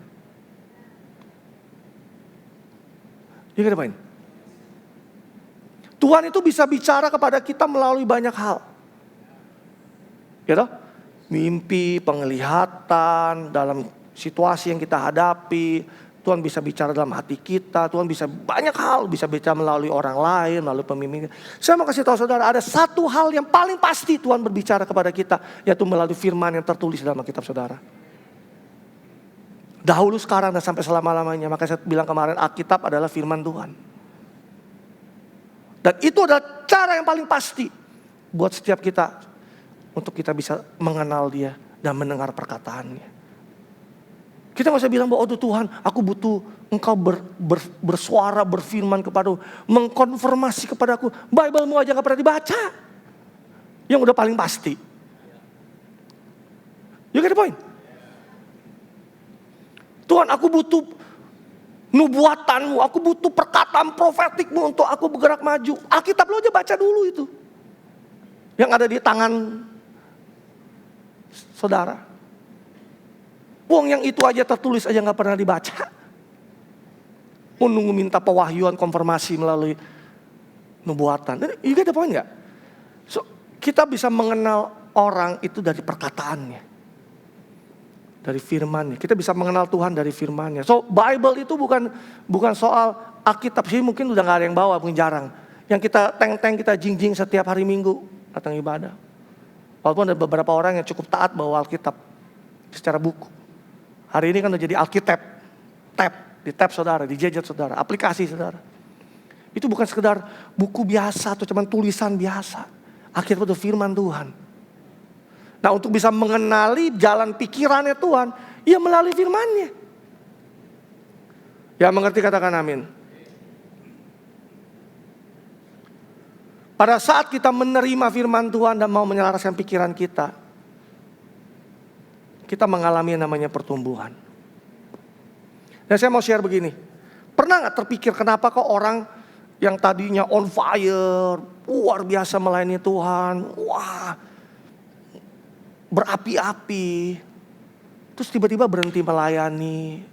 Ya kan Pak? Tuhan itu bisa bicara kepada kita melalui banyak hal. Ya toh? Mimpi, penglihatan, dalam situasi yang kita hadapi. Tuhan bisa bicara dalam hati kita. Tuhan bisa banyak hal. Bisa bicara melalui orang lain, melalui pemimpin. Saya mau kasih tahu saudara, ada satu hal yang paling pasti Tuhan berbicara kepada kita. Yaitu melalui firman yang tertulis dalam kitab saudara. Dahulu, sekarang, dan sampai selama-lamanya. Maka saya bilang kemarin, Alkitab adalah firman Tuhan. Dan itu adalah cara yang paling pasti buat setiap kita untuk kita bisa mengenal Dia dan mendengar perkataannya. Kita gak usah bilang bahwa oh Tuhan, aku butuh Engkau bersuara, berfirman kepadaku, mengkonfirmasi kepadaku. Bible-mu aja gak pernah dibaca. Yang udah paling pasti. You get the point? Tuhan, aku butuh nubuatanmu, aku butuh perkataan profetikmu untuk aku bergerak maju. Alkitab lo aja baca dulu itu. Yang ada di tangan saudara. Wong yang itu aja tertulis aja gak pernah dibaca. Mau nunggu minta pewahyuan konfirmasi melalui nubuatan. You get the point gak? So, kita bisa mengenal orang itu dari perkataannya. Dari firman-Nya. Kita bisa mengenal Tuhan dari firman-Nya. So Bible itu bukan soal Alkitab sih, mungkin udah gak ada yang bawa, mungkin jarang. Yang kita teng-teng, kita jing-jing setiap hari Minggu datang ibadah. Walaupun ada beberapa orang yang cukup taat bawa Alkitab secara buku. Hari ini kan udah jadi Alkitab. Di tab saudara, di gadget saudara, aplikasi saudara. Itu bukan sekedar buku biasa atau cuma tulisan biasa. Alkitab itu firman Tuhan. Nah, untuk bisa mengenali jalan pikirannya Tuhan, ya melalui firman-Nya. Ya mengerti katakan amin. Pada saat kita menerima firman Tuhan dan mau menyelaraskan pikiran kita mengalami yang namanya pertumbuhan. Dan saya mau share begini. Pernah gak terpikir kenapa kok orang yang tadinya on fire, luar biasa melayani Tuhan, wah, berapi-api, terus tiba-tiba berhenti melayani,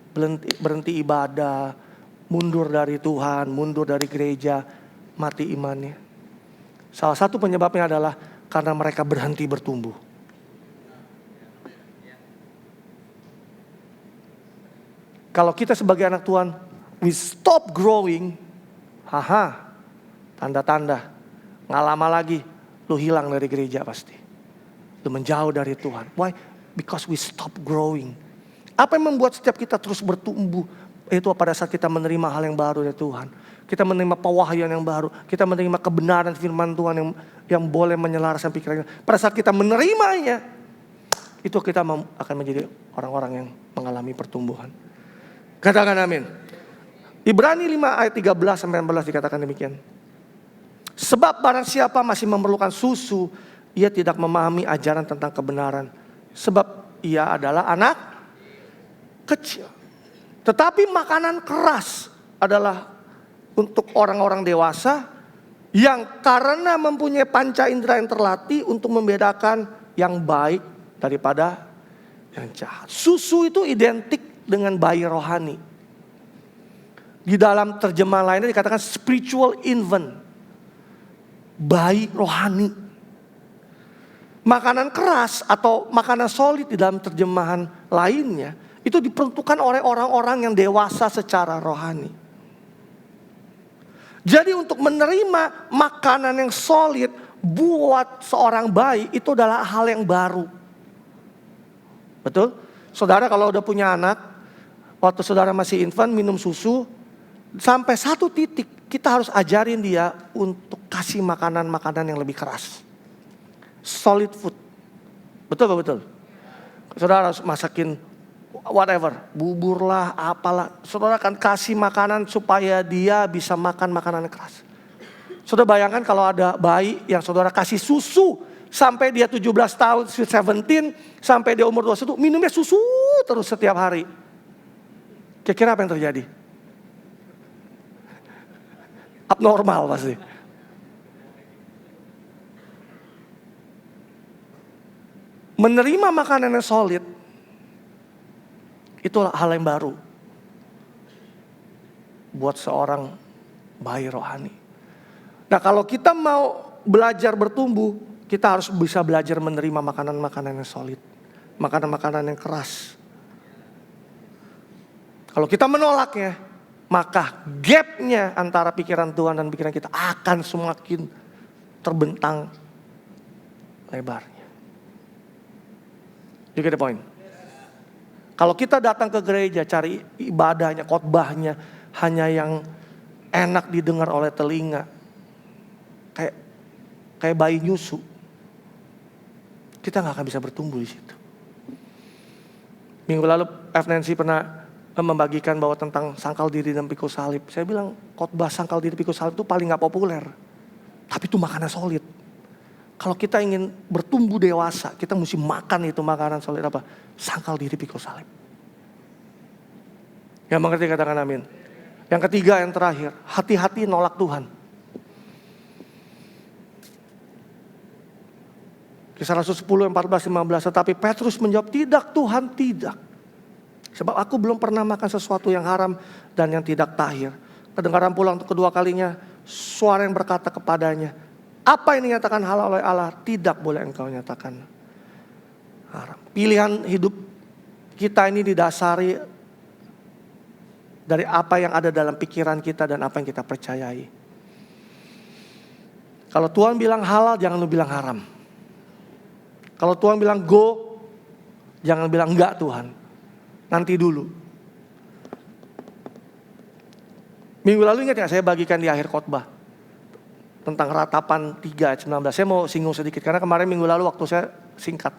berhenti ibadah, mundur dari Tuhan, mundur dari gereja, mati imannya. Salah satu penyebabnya adalah karena mereka berhenti bertumbuh. Kalau kita sebagai anak Tuhan, we stop growing, tanda-tanda, gak lama lagi lu hilang dari gereja pasti. Lu menjauh dari Tuhan. Why? Because we stop growing. Apa yang membuat setiap kita terus bertumbuh? Itu pada saat kita menerima hal yang baru dari Tuhan. Kita menerima pewahyuan yang baru. Kita menerima kebenaran firman Tuhan yang boleh menyelaraskan pikiran kita. Pada saat kita menerimanya, itu kita akan menjadi orang-orang yang mengalami pertumbuhan. Katakan amin. Ibrani 5 ayat 13-14 dikatakan demikian. Sebab barang siapa masih memerlukan susu, ia tidak memahami ajaran tentang kebenaran. Sebab ia adalah anak kecil. Tetapi makanan keras adalah untuk orang-orang dewasa yang karena mempunyai panca indera yang terlatih untuk membedakan yang baik daripada yang jahat. Susu itu identik dengan bayi rohani. Di dalam terjemahan lainnya dikatakan spiritual infant. Bayi rohani. Makanan keras atau makanan solid di dalam terjemahan lainnya itu diperuntukkan oleh orang-orang yang dewasa secara rohani. Jadi untuk menerima makanan yang solid buat seorang bayi itu adalah hal yang baru. Betul? Saudara kalau udah punya anak, waktu saudara masih infant minum susu, sampai satu titik kita harus ajarin dia untuk kasih makanan-makanan yang lebih keras. Solid food. Betul gak betul? Saudara harus masakin whatever, bubur lah, apalah. Saudara akan kasih makanan supaya dia bisa makan makanan yang keras. Saudara bayangkan kalau ada bayi yang saudara kasih susu sampai dia 17 tahun, 17, sampai dia umur 21, minumnya susu terus setiap hari. Kira-kira apa yang terjadi? Abnormal pasti. Menerima makanan yang solid, itulah hal yang baru buat seorang bayi rohani. Nah, kalau kita mau belajar bertumbuh, kita harus bisa belajar menerima makanan-makanan yang solid, makanan-makanan yang keras. Kalau kita menolaknya, maka gapnya antara pikiran Tuhan dan pikiran kita akan semakin terbentang lebarnya. You get the point? Kalau kita datang ke gereja cari ibadahnya, khotbahnya hanya yang enak didengar oleh telinga, kayak bayi nyusu, kita nggak akan bisa bertumbuh di situ. Minggu lalu F. Nancy pernah membagikan bahwa tentang sangkal diri dan pikul salib. Saya bilang khotbah sangkal diri pikul salib itu paling nggak populer, tapi itu makanan solid. Kalau kita ingin bertumbuh dewasa, kita mesti makan itu makanan solid apa? Sangkal diri pikul salib. Yang mengerti katakan amin. Yang ketiga, yang terakhir, hati-hati nolak Tuhan. Kisah Rasul 10, 14, 15. Tetapi Petrus menjawab, tidak Tuhan, tidak. Sebab aku belum pernah makan sesuatu yang haram dan yang tidak tahir. Kedengaran pula untuk kedua kalinya suara yang berkata kepadanya, apa yang dinyatakan halal oleh Allah tidak boleh engkau nyatakan haram. Pilihan hidup kita ini didasari dari apa yang ada dalam pikiran kita dan apa yang kita percayai. Kalau Tuhan bilang halal, jangan lu bilang haram. Kalau Tuhan bilang go, jangan bilang enggak Tuhan, nanti dulu. Minggu lalu ingat ya, saya bagikan di akhir khotbah tentang ratapan 3 ayat 19. Saya mau singgung sedikit karena kemarin minggu lalu waktu saya singkat.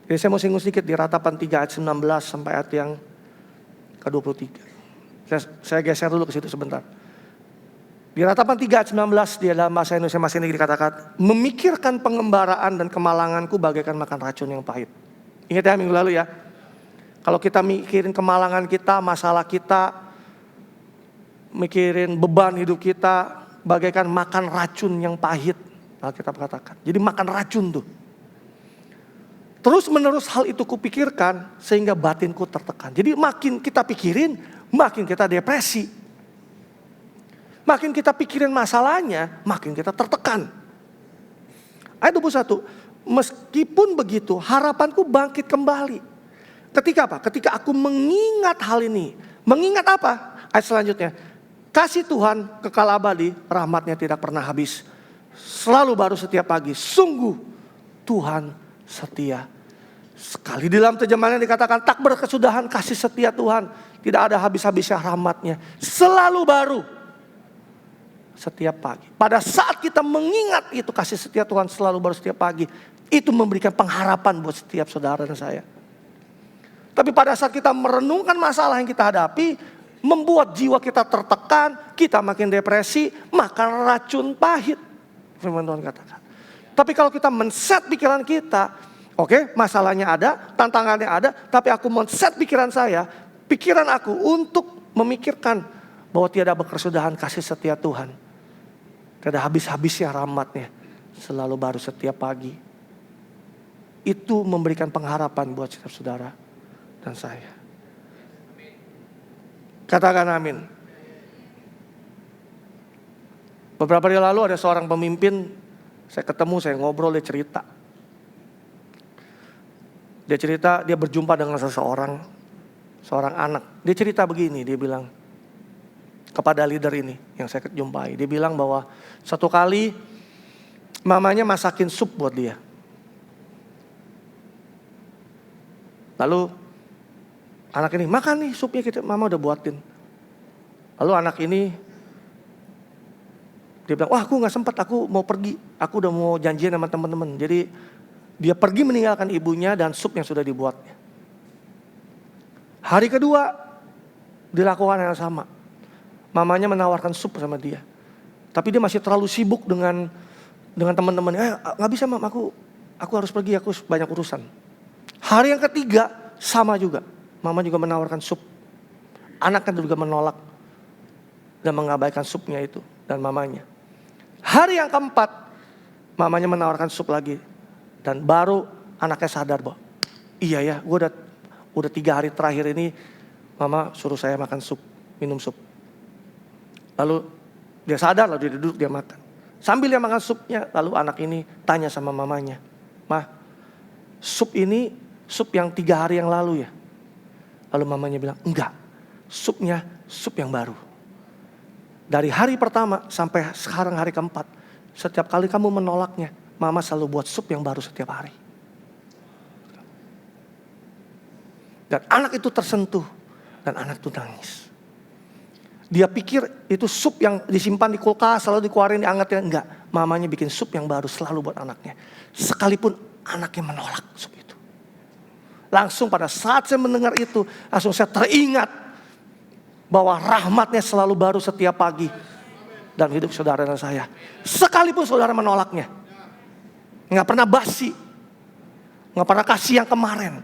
Jadi saya mau singgung sedikit di ratapan 3 ayat 19 sampai ayat yang ke-23. Saya geser dulu ke situ sebentar. Di ratapan 3 ayat 19 di dalam bahasa Indonesia masih ini dikatakan, memikirkan pengembaraan dan kemalanganku bagaikan makan racun yang pahit. Ingat ya minggu lalu ya. Kalau kita mikirin kemalangan kita, masalah kita, mikirin beban hidup kita, bagaikan makan racun yang pahit, Alkitab katakan. Jadi makan racun tuh. Terus menerus hal itu kupikirkan sehingga batinku tertekan. Jadi makin kita pikirin, makin kita depresi. Makin kita pikirin masalahnya, makin kita tertekan. Ayat 21, meskipun begitu harapanku bangkit kembali. Ketika apa? Ketika aku mengingat hal ini. Mengingat apa? Ayat selanjutnya. Kasih Tuhan kekal abadi, rahmatnya tidak pernah habis. Selalu baru setiap pagi. Sungguh Tuhan setia sekali. Di dalam terjemahan dikatakan tak berkesudahan kasih setia Tuhan. Tidak ada habis-habisnya rahmatnya. Selalu baru setiap pagi. Pada saat kita mengingat itu kasih setia Tuhan selalu baru setiap pagi. Itu memberikan pengharapan buat setiap saudara dan saya. Tapi pada saat kita merenungkan masalah yang kita hadapi, membuat jiwa kita tertekan, kita makin depresi, makan racun pahit. Firman Tuhan katakan. Tapi kalau kita men-set pikiran kita, oke, masalahnya ada, tantangannya ada, tapi aku men-set pikiran saya, pikiran aku untuk memikirkan bahwa tiada berkesudahan kasih setia Tuhan. Tiada habis-habisnya rahmatnya, selalu baru setiap pagi. Itu memberikan pengharapan buat setiap saudara dan saya. Katakan amin. Beberapa hari lalu ada seorang pemimpin, saya ketemu, saya ngobrol, dia cerita. Dia berjumpa dengan seorang anak. Dia cerita begini, dia bilang kepada leader ini yang saya jumpai. Dia bilang bahwa satu kali mamanya masakin sup buat dia. Lalu anak ini, makan nih supnya mama udah buatin. Lalu anak ini, dia bilang, wah aku gak sempat, aku mau pergi. Aku udah mau janjian sama teman-teman. Jadi dia pergi meninggalkan ibunya dan sup yang sudah dibuatnya. Hari kedua dilakukan yang sama. Mamanya menawarkan sup sama dia. Tapi dia masih terlalu sibuk dengan teman-temannya. Gak bisa mam, aku harus pergi, aku banyak urusan. Hari yang ketiga sama juga. Mama juga menawarkan sup. Anaknya juga menolak dan mengabaikan supnya itu dan mamanya. Hari yang keempat, mamanya menawarkan sup lagi. Dan baru anaknya sadar bahwa, iya ya, gue udah 3 hari terakhir ini mama suruh saya makan sup, minum sup. Lalu dia sadar, lalu dia duduk, dia makan. Sambil dia makan supnya, lalu anak ini tanya sama mamanya, "Mah, sup ini sup yang 3 hari yang lalu ya?" Lalu mamanya bilang, "Enggak, supnya sup yang baru. Dari hari pertama sampai sekarang hari keempat, setiap kali kamu menolaknya, mama selalu buat sup yang baru setiap hari." Dan anak itu tersentuh, dan anak itu nangis. Dia pikir itu sup yang disimpan di kulkas, selalu dikeluarin, diangetnya. Enggak, mamanya bikin sup yang baru selalu buat anaknya. Sekalipun anaknya menolak sup itu. Langsung pada saat saya mendengar itu, langsung saya teringat bahwa rahmatnya selalu baru setiap pagi dalam hidup saudara dan saya. Sekalipun saudara menolaknya. Enggak pernah basi. Enggak pernah kasih yang kemarin.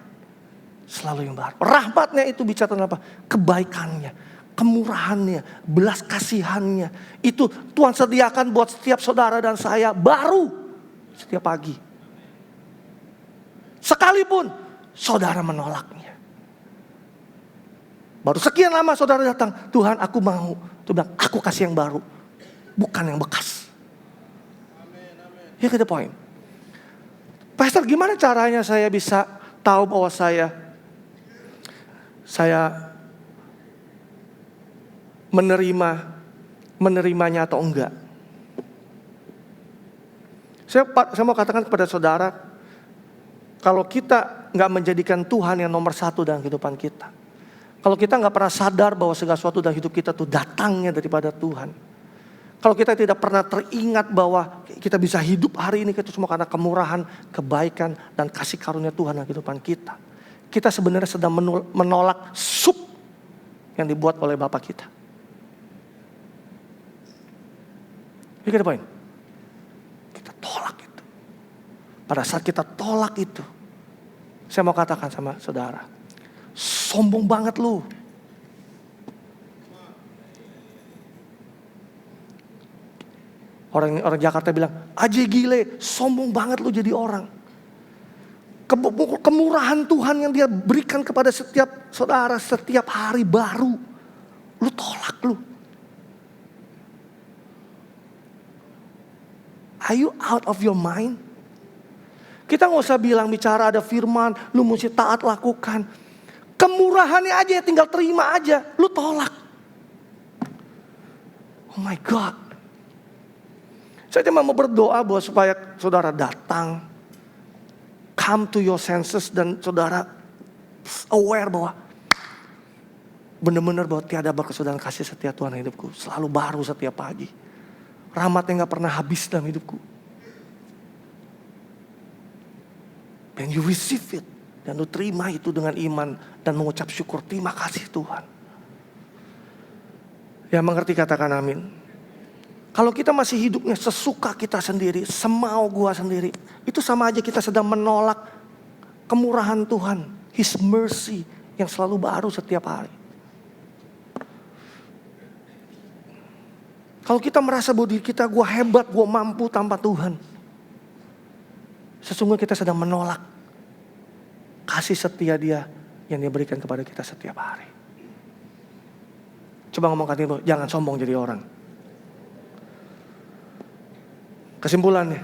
Selalu yang baru. Rahmatnya itu bicara tentang apa? Kebaikannya, kemurahannya, belas kasihannya. Itu Tuhan sediakan buat setiap saudara dan saya baru setiap pagi. Sekalipun saudara menolaknya. Baru sekian lama saudara datang, "Tuhan aku mau." Tuhan bilang, "Aku kasih yang baru, bukan yang bekas." Here the point. Pastor, gimana caranya saya bisa tahu bahwa saya menerimanya atau enggak? Saya mau katakan kepada saudara, kalau kita nggak menjadikan Tuhan yang nomor 1 dalam kehidupan kita, kalau kita nggak pernah sadar bahwa segala sesuatu dalam hidup kita itu datangnya daripada Tuhan, kalau kita tidak pernah teringat bahwa kita bisa hidup hari ini itu semua karena kemurahan, kebaikan, dan kasih karunia Tuhan dalam kehidupan kita, kita sebenarnya sedang menolak sup yang dibuat oleh Bapa kita. You get the point? Kita tolak itu. Pada saat kita tolak itu, saya mau katakan sama saudara, sombong banget lu. Orang Jakarta bilang, "Aji gile, sombong banget lu jadi orang." Kemurahan Tuhan yang dia berikan kepada setiap saudara setiap hari baru, lu tolak lu. Are you out of your mind? Kita gak usah bicara ada firman, lu mesti taat lakukan. Kemurahannya aja tinggal terima aja, lu tolak. Oh my God. Saya cuma mau berdoa bahwa supaya saudara datang, come to your senses, dan saudara aware bahwa benar-benar bahwa tiada berkesudahan kasih setia Tuhan hidupku. Selalu baru setiap pagi. Rahmatnya gak pernah habis dalam hidupku. And you receive it. Dan lu terima itu dengan iman dan mengucap syukur. Terima kasih Tuhan. Yang mengerti katakan amin. Kalau kita masih hidupnya sesuka kita sendiri, semau gua sendiri, itu sama aja kita sedang menolak kemurahan Tuhan, His mercy yang selalu baru setiap hari. Kalau kita merasa bahwa diri kita, gua hebat, gua mampu tanpa Tuhan, sesungguhnya kita sedang menolak kasih setia Dia yang Dia berikan kepada kita setiap hari. Coba ngomong kata itu, jangan sombong jadi orang. Kesimpulannya,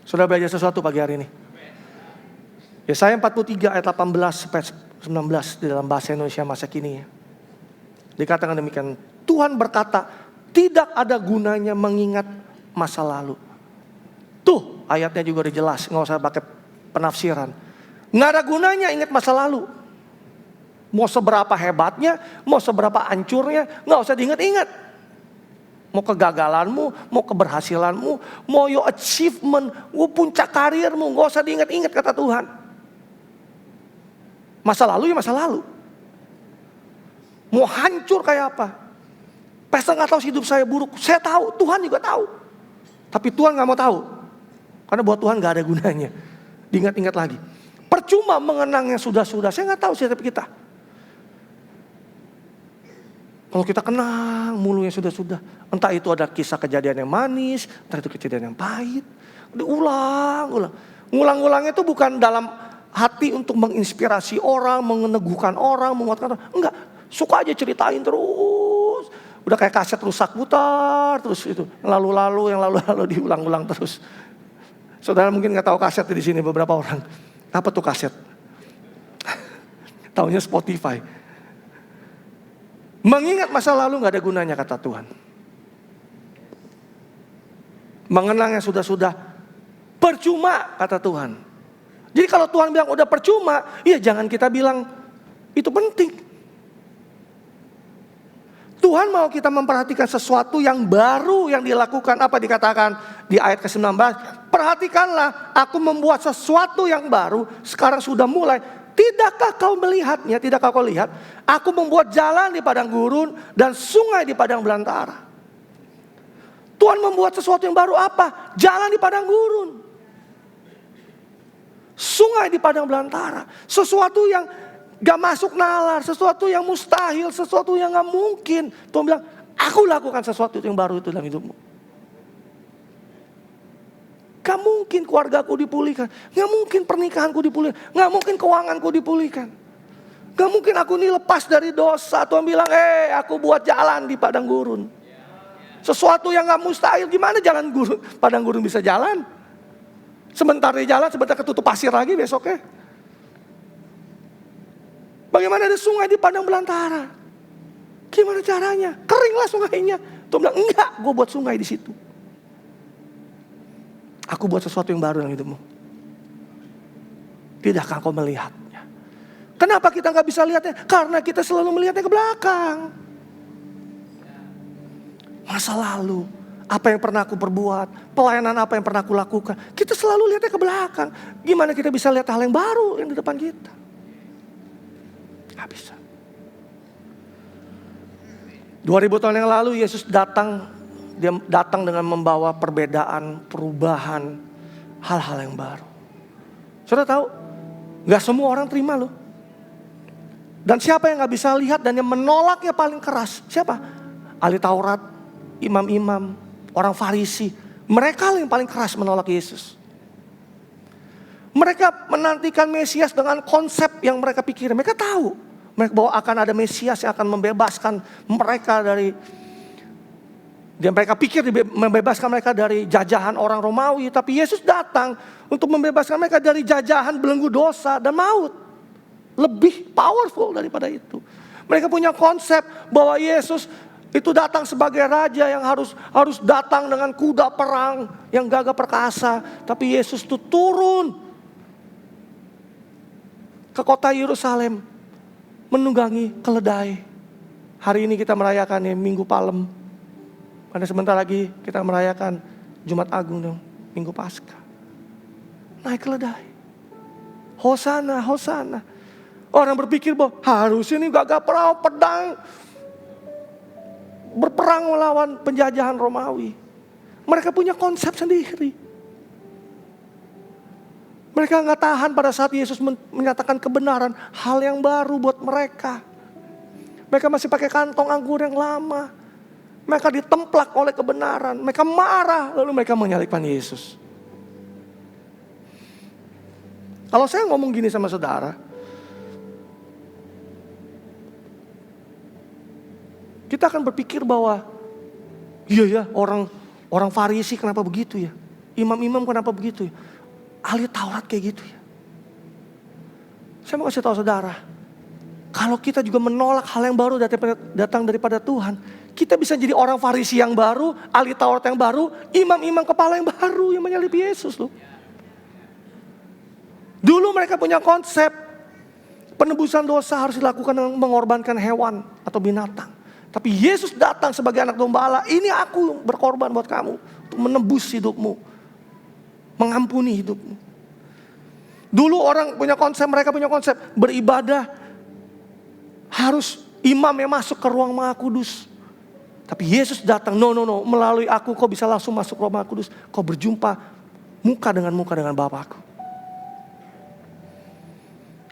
sudah belajar sesuatu pagi hari ini? Yesaya 43 ayat 18 sampai 19 di dalam bahasa Indonesia masa kini ya. Dikatakan demikian, Tuhan berkata, tidak ada gunanya mengingat masa lalu. Tuh ayatnya juga udah jelas, gak usah pakai penafsiran. Gak ada gunanya ingat masa lalu. Mau seberapa hebatnya, mau seberapa hancurnya, gak usah diingat-ingat. Mau kegagalanmu, mau keberhasilanmu, mau your achievement, mau puncak karirmu, gak usah diingat-ingat kata Tuhan. Masa lalu ya masa lalu. Mau hancur kayak apa? Pastor gak tahu hidup saya buruk. Saya tahu, Tuhan juga tahu. Tapi Tuhan gak mau tahu. Karena buat Tuhan gak ada gunanya. Diingat-ingat lagi. Percuma mengenang yang sudah-sudah. Saya gak tahu setiap kita. Kalau kita kenang mulu yang sudah-sudah. Entah itu ada kisah kejadian yang manis. Entah itu kejadian yang pahit. Diulang-ulang. Ngulang-ulangnya itu bukan dalam hati untuk menginspirasi orang, meneguhkan orang, menguatkan orang. Enggak, suka aja ceritain terus. Udah kayak kaset rusak putar terus itu. Yang lalu-lalu diulang-ulang terus. Saudara mungkin nggak tahu kaset di sini beberapa orang. Apa tuh kaset? Taunya Spotify. Mengingat masa lalu nggak ada gunanya kata Tuhan. Mengenang yang sudah-sudah percuma kata Tuhan. Jadi kalau Tuhan bilang udah percuma, ya jangan kita bilang itu penting. Tuhan mau kita memperhatikan sesuatu yang baru yang dilakukan. Apa dikatakan di ayat ke-19? Perhatikanlah, aku membuat sesuatu yang baru, sekarang sudah mulai. Tidakkah kau melihatnya? Tidakkah kau lihat? Aku membuat jalan di padang gurun dan sungai di padang belantara. Tuhan membuat sesuatu yang baru apa? Jalan di padang gurun. Sungai di padang belantara. Sesuatu yang gak masuk nalar, sesuatu yang mustahil, sesuatu yang gak mungkin. Tuhan bilang, aku lakukan sesuatu yang baru itu dalam hidupmu. Gak mungkin keluargaku dipulihkan, gak mungkin pernikahanku dipulihkan, gak mungkin keuanganku dipulihkan. Gak mungkin aku ini lepas dari dosa. Tuhan bilang, aku buat jalan di padang gurun. Sesuatu yang gak mustahil, gimana jalan gurun, padang gurun bisa jalan? Sebentar di jalan, sebentar ketutup pasir lagi besoknya. Bagaimana ada sungai di padang belantara? Gimana caranya? Keringlah sungainya. Tuhan bilang, enggak, gue buat sungai di situ. Aku buat sesuatu yang baru dalam hidupmu. Tidakkah kau melihatnya? Kenapa kita gak bisa lihatnya? Karena kita selalu melihatnya ke belakang. Masa lalu, apa yang pernah aku perbuat, pelayanan apa yang pernah aku lakukan. Kita selalu lihatnya ke belakang. Gimana kita bisa lihat hal yang baru yang di depan kita? Gak bisa. 2000 tahun yang lalu Yesus datang. Dia datang dengan membawa perbedaan, perubahan, hal-hal yang baru. Saudara tahu, gak semua orang terima loh. Dan siapa yang gak bisa lihat dan yang menolaknya paling keras? Siapa? Ahli Taurat, imam-imam, orang Farisi. Mereka yang paling keras menolak Yesus. Mereka menantikan Mesias dengan konsep yang mereka pikir. Mereka tahu bahwa akan ada Mesias yang akan membebaskan mereka dari... Dan mereka pikir membebaskan mereka dari jajahan orang Romawi. Tapi Yesus datang untuk membebaskan mereka dari jajahan belenggu dosa dan maut. Lebih powerful daripada itu. Mereka punya konsep bahwa Yesus itu datang sebagai raja yang harus datang dengan kuda perang yang gagah perkasa. Tapi Yesus itu turun ke kota Yerusalem menunggangi keledai. Hari ini kita merayakan Minggu Palem. Karena sebentar lagi kita merayakan Jumat Agung dong, Minggu Paskah. Naik keledai. Hosana, Hosana. Orang berpikir bahwa harus ini gagah perahu pedang. Berperang melawan penjajahan Romawi. Mereka punya konsep sendiri. Mereka gak tahan pada saat Yesus menyatakan kebenaran. Hal yang baru buat mereka. Mereka masih pakai kantong anggur yang lama. Mereka ditemplak oleh kebenaran. Mereka marah. Lalu mereka menyalibkan Yesus. Kalau saya ngomong gini sama saudara. Kita akan berpikir bahwa. Iya ya, orang Farisi kenapa begitu ya? Imam-imam kenapa begitu ya? Ahli Taurat kayak gitu ya? Saya mau kasih tahu saudara. Kalau kita juga menolak hal yang baru datang daripada Tuhan. Kita bisa jadi orang Farisi yang baru, ahli Taurat yang baru, imam-imam kepala yang baru yang menyalib Yesus loh. Dulu mereka punya konsep penebusan dosa harus dilakukan dengan mengorbankan hewan atau binatang. Tapi Yesus datang sebagai anak domba Allah. Ini aku yang berkorban buat kamu untuk menebus hidupmu, mengampuni hidupmu. Dulu orang punya konsep, mereka punya konsep beribadah harus imam yang masuk ke ruang Maha Kudus. Tapi Yesus datang, no, melalui aku kau bisa langsung masuk ruang Maha Kudus. Kau berjumpa muka dengan Bapakku.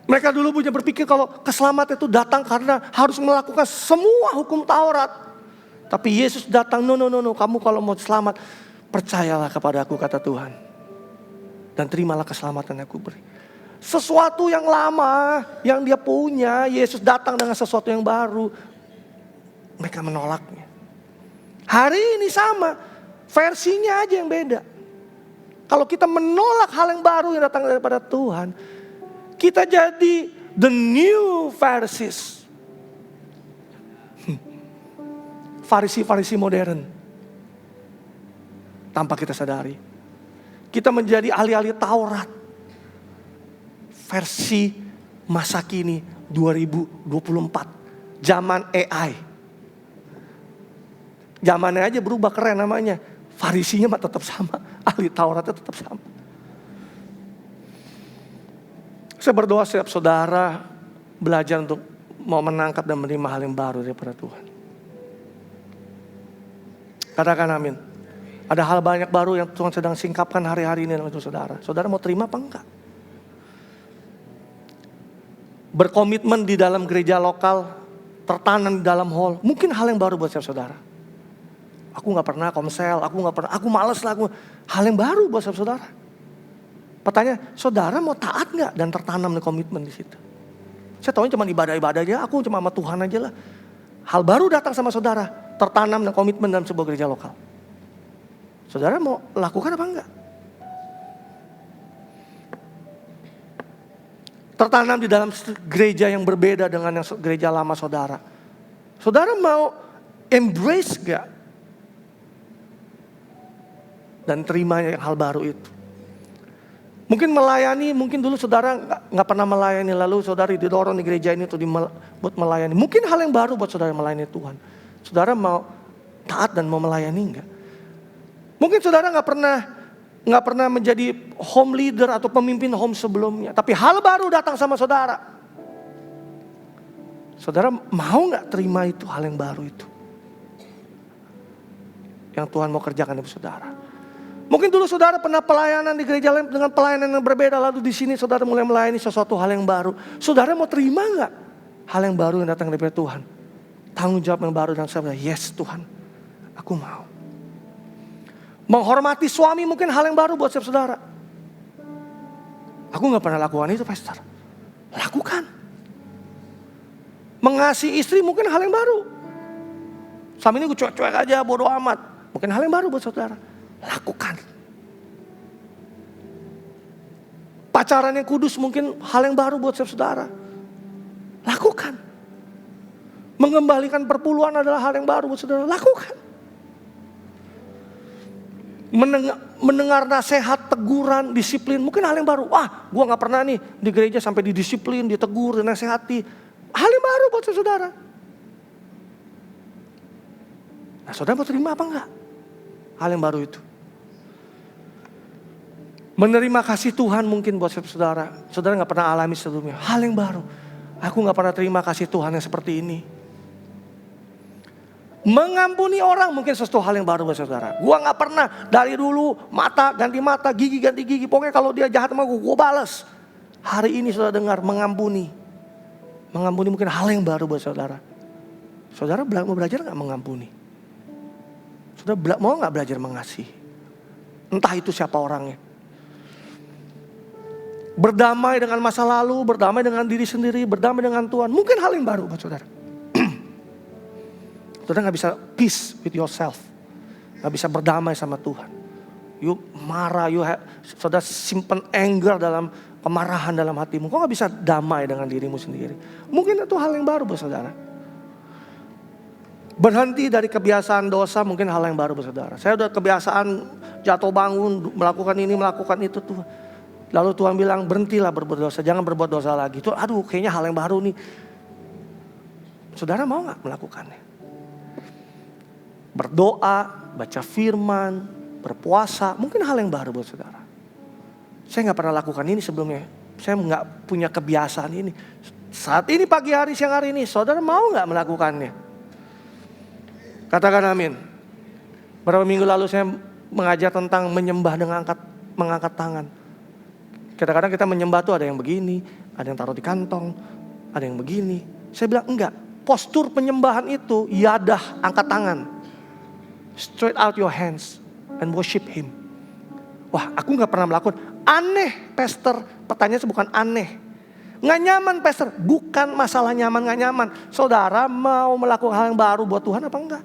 Mereka dulu punya berpikir kalau keselamatan itu datang karena harus melakukan semua hukum Taurat. Tapi Yesus datang, no, kamu kalau mau selamat, percayalah kepada aku, kata Tuhan. Dan terimalah keselamatan yang aku beri. Sesuatu yang lama yang dia punya, Yesus datang dengan sesuatu yang baru. Mereka menolaknya. Hari ini sama, versinya aja yang beda. Kalau kita menolak hal yang baru yang datang daripada Tuhan, kita jadi the new Pharisees. Farisi modern. Tanpa kita sadari. Kita menjadi ahli-ahli Taurat. Versi masa kini 2024. Zaman AI. Zamannya aja berubah, keren namanya. Farisinya mah tetap sama. Ahli Tauratnya tetap sama. Saya berdoa setiap saudara belajar untuk mau menangkap dan menerima hal yang baru daripada Tuhan. Katakan amin. Ada hal banyak baru yang Tuhan sedang singkapkan hari-hari ini dalam hidup saudara. Saudara mau terima apa enggak? Berkomitmen di dalam gereja lokal, tertanam di dalam hall. Mungkin hal yang baru buat setiap saudara. Aku gak pernah komsel, aku males lah. Hal yang baru buat setiap saudara. Pertanyaan, saudara mau taat gak dan tertanam di komitmen di situ? Saya tahu cuma ibadah-ibadah aja, aku cuma sama Tuhan aja lah. Hal baru datang sama saudara, tertanam dan komitmen dalam sebuah gereja lokal. Saudara mau lakukan apa enggak? Tertanam di dalam gereja yang berbeda dengan yang gereja lama saudara. Saudara mau embrace enggak? Dan terima yang hal baru itu. Mungkin melayani, mungkin dulu saudara nggak pernah melayani, lalu saudara didorong di gereja ini untuk buat melayani. Mungkin hal yang baru buat saudara melayani Tuhan. Saudara mau taat dan mau melayani enggak? Mungkin saudara nggak pernah menjadi home leader atau pemimpin home sebelumnya, tapi hal baru datang sama saudara. Saudara mau nggak terima itu hal yang baru itu? Yang Tuhan mau kerjakan di saudara. Mungkin dulu saudara pernah pelayanan di gereja lain dengan pelayanan yang berbeda, lalu di sini saudara mulai melayani sesuatu hal yang baru. Saudara mau terima nggak hal yang baru yang datang dari Tuhan? Tanggung jawab yang baru dan saya bilang, yes Tuhan, aku mau. Menghormati suami mungkin hal yang baru buat setiap saudara. Aku gak pernah lakukan itu, pastor. Lakukan. Mengasihi istri mungkin hal yang baru. Suami ini gue cuek-cuek aja, bodo amat. Mungkin hal yang baru buat saudara. Lakukan. Pacaran yang kudus mungkin hal yang baru buat setiap saudara. Lakukan. Mengembalikan perpuluhan adalah hal yang baru buat saudara. Lakukan. Mendengar nasihat, teguran, disiplin, mungkin hal yang baru. Wah, gue gak pernah nih di gereja sampai didisiplin, ditegur, dinasehati. Hal yang baru buat saudara. Nah, saudara mau terima apa enggak? Hal yang baru itu. Menerima kasih Tuhan mungkin buat saudara. Saudara gak pernah alami sebelumnya. Hal yang baru. Aku gak pernah terima kasih Tuhan yang seperti ini. Mengampuni orang mungkin sesuatu hal yang baru buat saudara. Gua gak pernah dari dulu mata ganti mata, gigi ganti gigi. Pokoknya kalau dia jahat sama gua balas. Hari ini saudara dengar mengampuni. Mengampuni mungkin hal yang baru buat saudara. Saudara mau belajar gak mengampuni? Saudara mau gak belajar mengasihi? Entah itu siapa orangnya. Berdamai dengan masa lalu, berdamai dengan diri sendiri, berdamai dengan Tuhan. Mungkin hal yang baru buat saudara. Saudara gak bisa peace with yourself. Gak bisa berdamai sama Tuhan. You marah, saudara simpan anger dalam kemarahan dalam hatimu. Kok gak bisa damai dengan dirimu sendiri? Mungkin itu hal yang baru buat saudara. Berhenti dari kebiasaan dosa mungkin hal yang baru buat saudara. Saya udah kebiasaan jatuh bangun, melakukan ini, melakukan itu Tuhan. Lalu Tuhan bilang berhentilah berbuat dosa, jangan berbuat dosa lagi. Itu aduh kayaknya hal yang baru nih. Saudara mau gak melakukannya? Berdoa, baca firman, berpuasa, mungkin hal yang baru buat saudara. Saya gak pernah lakukan ini sebelumnya. saya nggak punya kebiasaan ini. Saat ini pagi hari, siang hari ini, saudara mau nggak melakukannya? Katakan amin. Beberapa minggu lalu saya mengajar tentang menyembah dengan mengangkat tangan. Kadang-kadang kita menyembah tuh ada yang begini, ada yang taruh di kantong, ada yang begini. Saya bilang enggak, postur penyembahan itu yadah, angkat tangan. Straight out your hands and worship him. Wah, aku gak pernah melakukan. Aneh, pastor. Pertanyaannya bukan aneh. Gak nyaman, pastor. Bukan masalah nyaman gak nyaman. Saudara mau melakukan hal yang baru buat Tuhan apa enggak?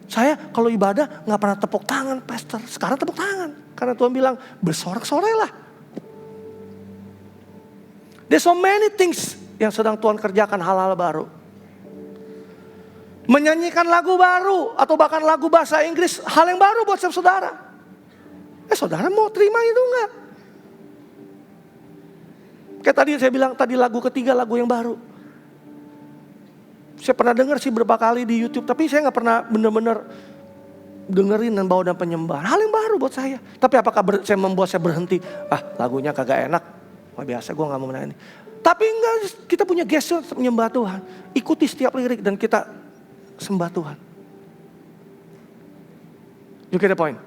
Saya kalau ibadah gak pernah tepuk tangan, pastor. Sekarang tepuk tangan. Karena Tuhan bilang, bersorak-sorai lah. There's so many things yang sedang Tuhan kerjakan, hal-hal baru. Menyanyikan lagu baru atau bahkan lagu bahasa Inggris, hal yang baru buat saudara. Saudara mau terima itu enggak? Kayak tadi saya bilang, tadi lagu ketiga, lagu yang baru. Saya pernah dengar sih beberapa kali di YouTube, tapi saya gak pernah benar-benar dengerin dan bawa dan penyembahan. Hal yang baru buat saya. Tapi apakah saya membuat saya berhenti? Lagunya kagak enak. Biasa gue gak mau menang ini. Tapi enggak, kita punya gesture menyembah Tuhan. Ikuti setiap lirik dan kita sembah Tuhan. You get the point?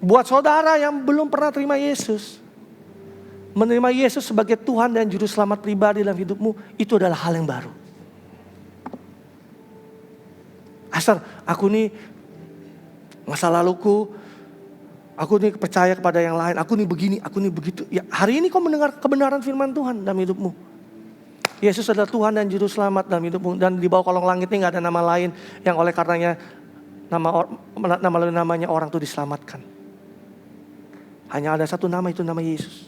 Buat saudara yang belum pernah terima Yesus, menerima Yesus sebagai Tuhan dan Juru Selamat pribadi dalam hidupmu, itu adalah hal yang baru. Asal aku nih masa laluku, aku nih percaya kepada yang lain, aku nih begini, aku nih begitu. Ya, hari ini kau mendengar kebenaran firman Tuhan dalam hidupmu. Yesus adalah Tuhan dan Juru Selamat dalam hidupmu. Dan di bawah kolong langit ini gak ada nama lain yang oleh karenanya namanya orang itu diselamatkan. Hanya ada satu nama, itu nama Yesus.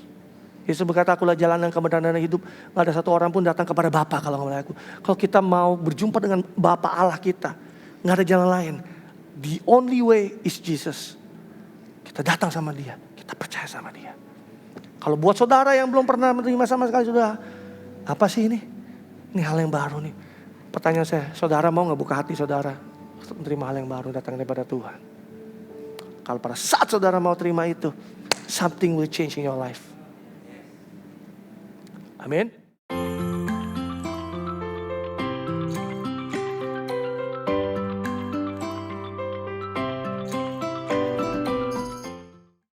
Yesus berkata, akulah jalan dan kebenaran dan hidup. Gak ada satu orang pun datang kepada Bapa kalau gak melalui aku. Kalau kita mau berjumpa dengan Bapa Allah kita, gak ada jalan lain. The only way is Jesus. Kita datang sama dia, kita percaya sama dia. Kalau buat saudara yang belum pernah menerima sama sekali, sudah apa sih ini? Ini hal yang baru nih. Pertanyaan saya, saudara mau gak buka hati saudara menerima hal yang baru datang daripada Tuhan? Kalau pada saat saudara mau terima itu, something will change in your life. Amin.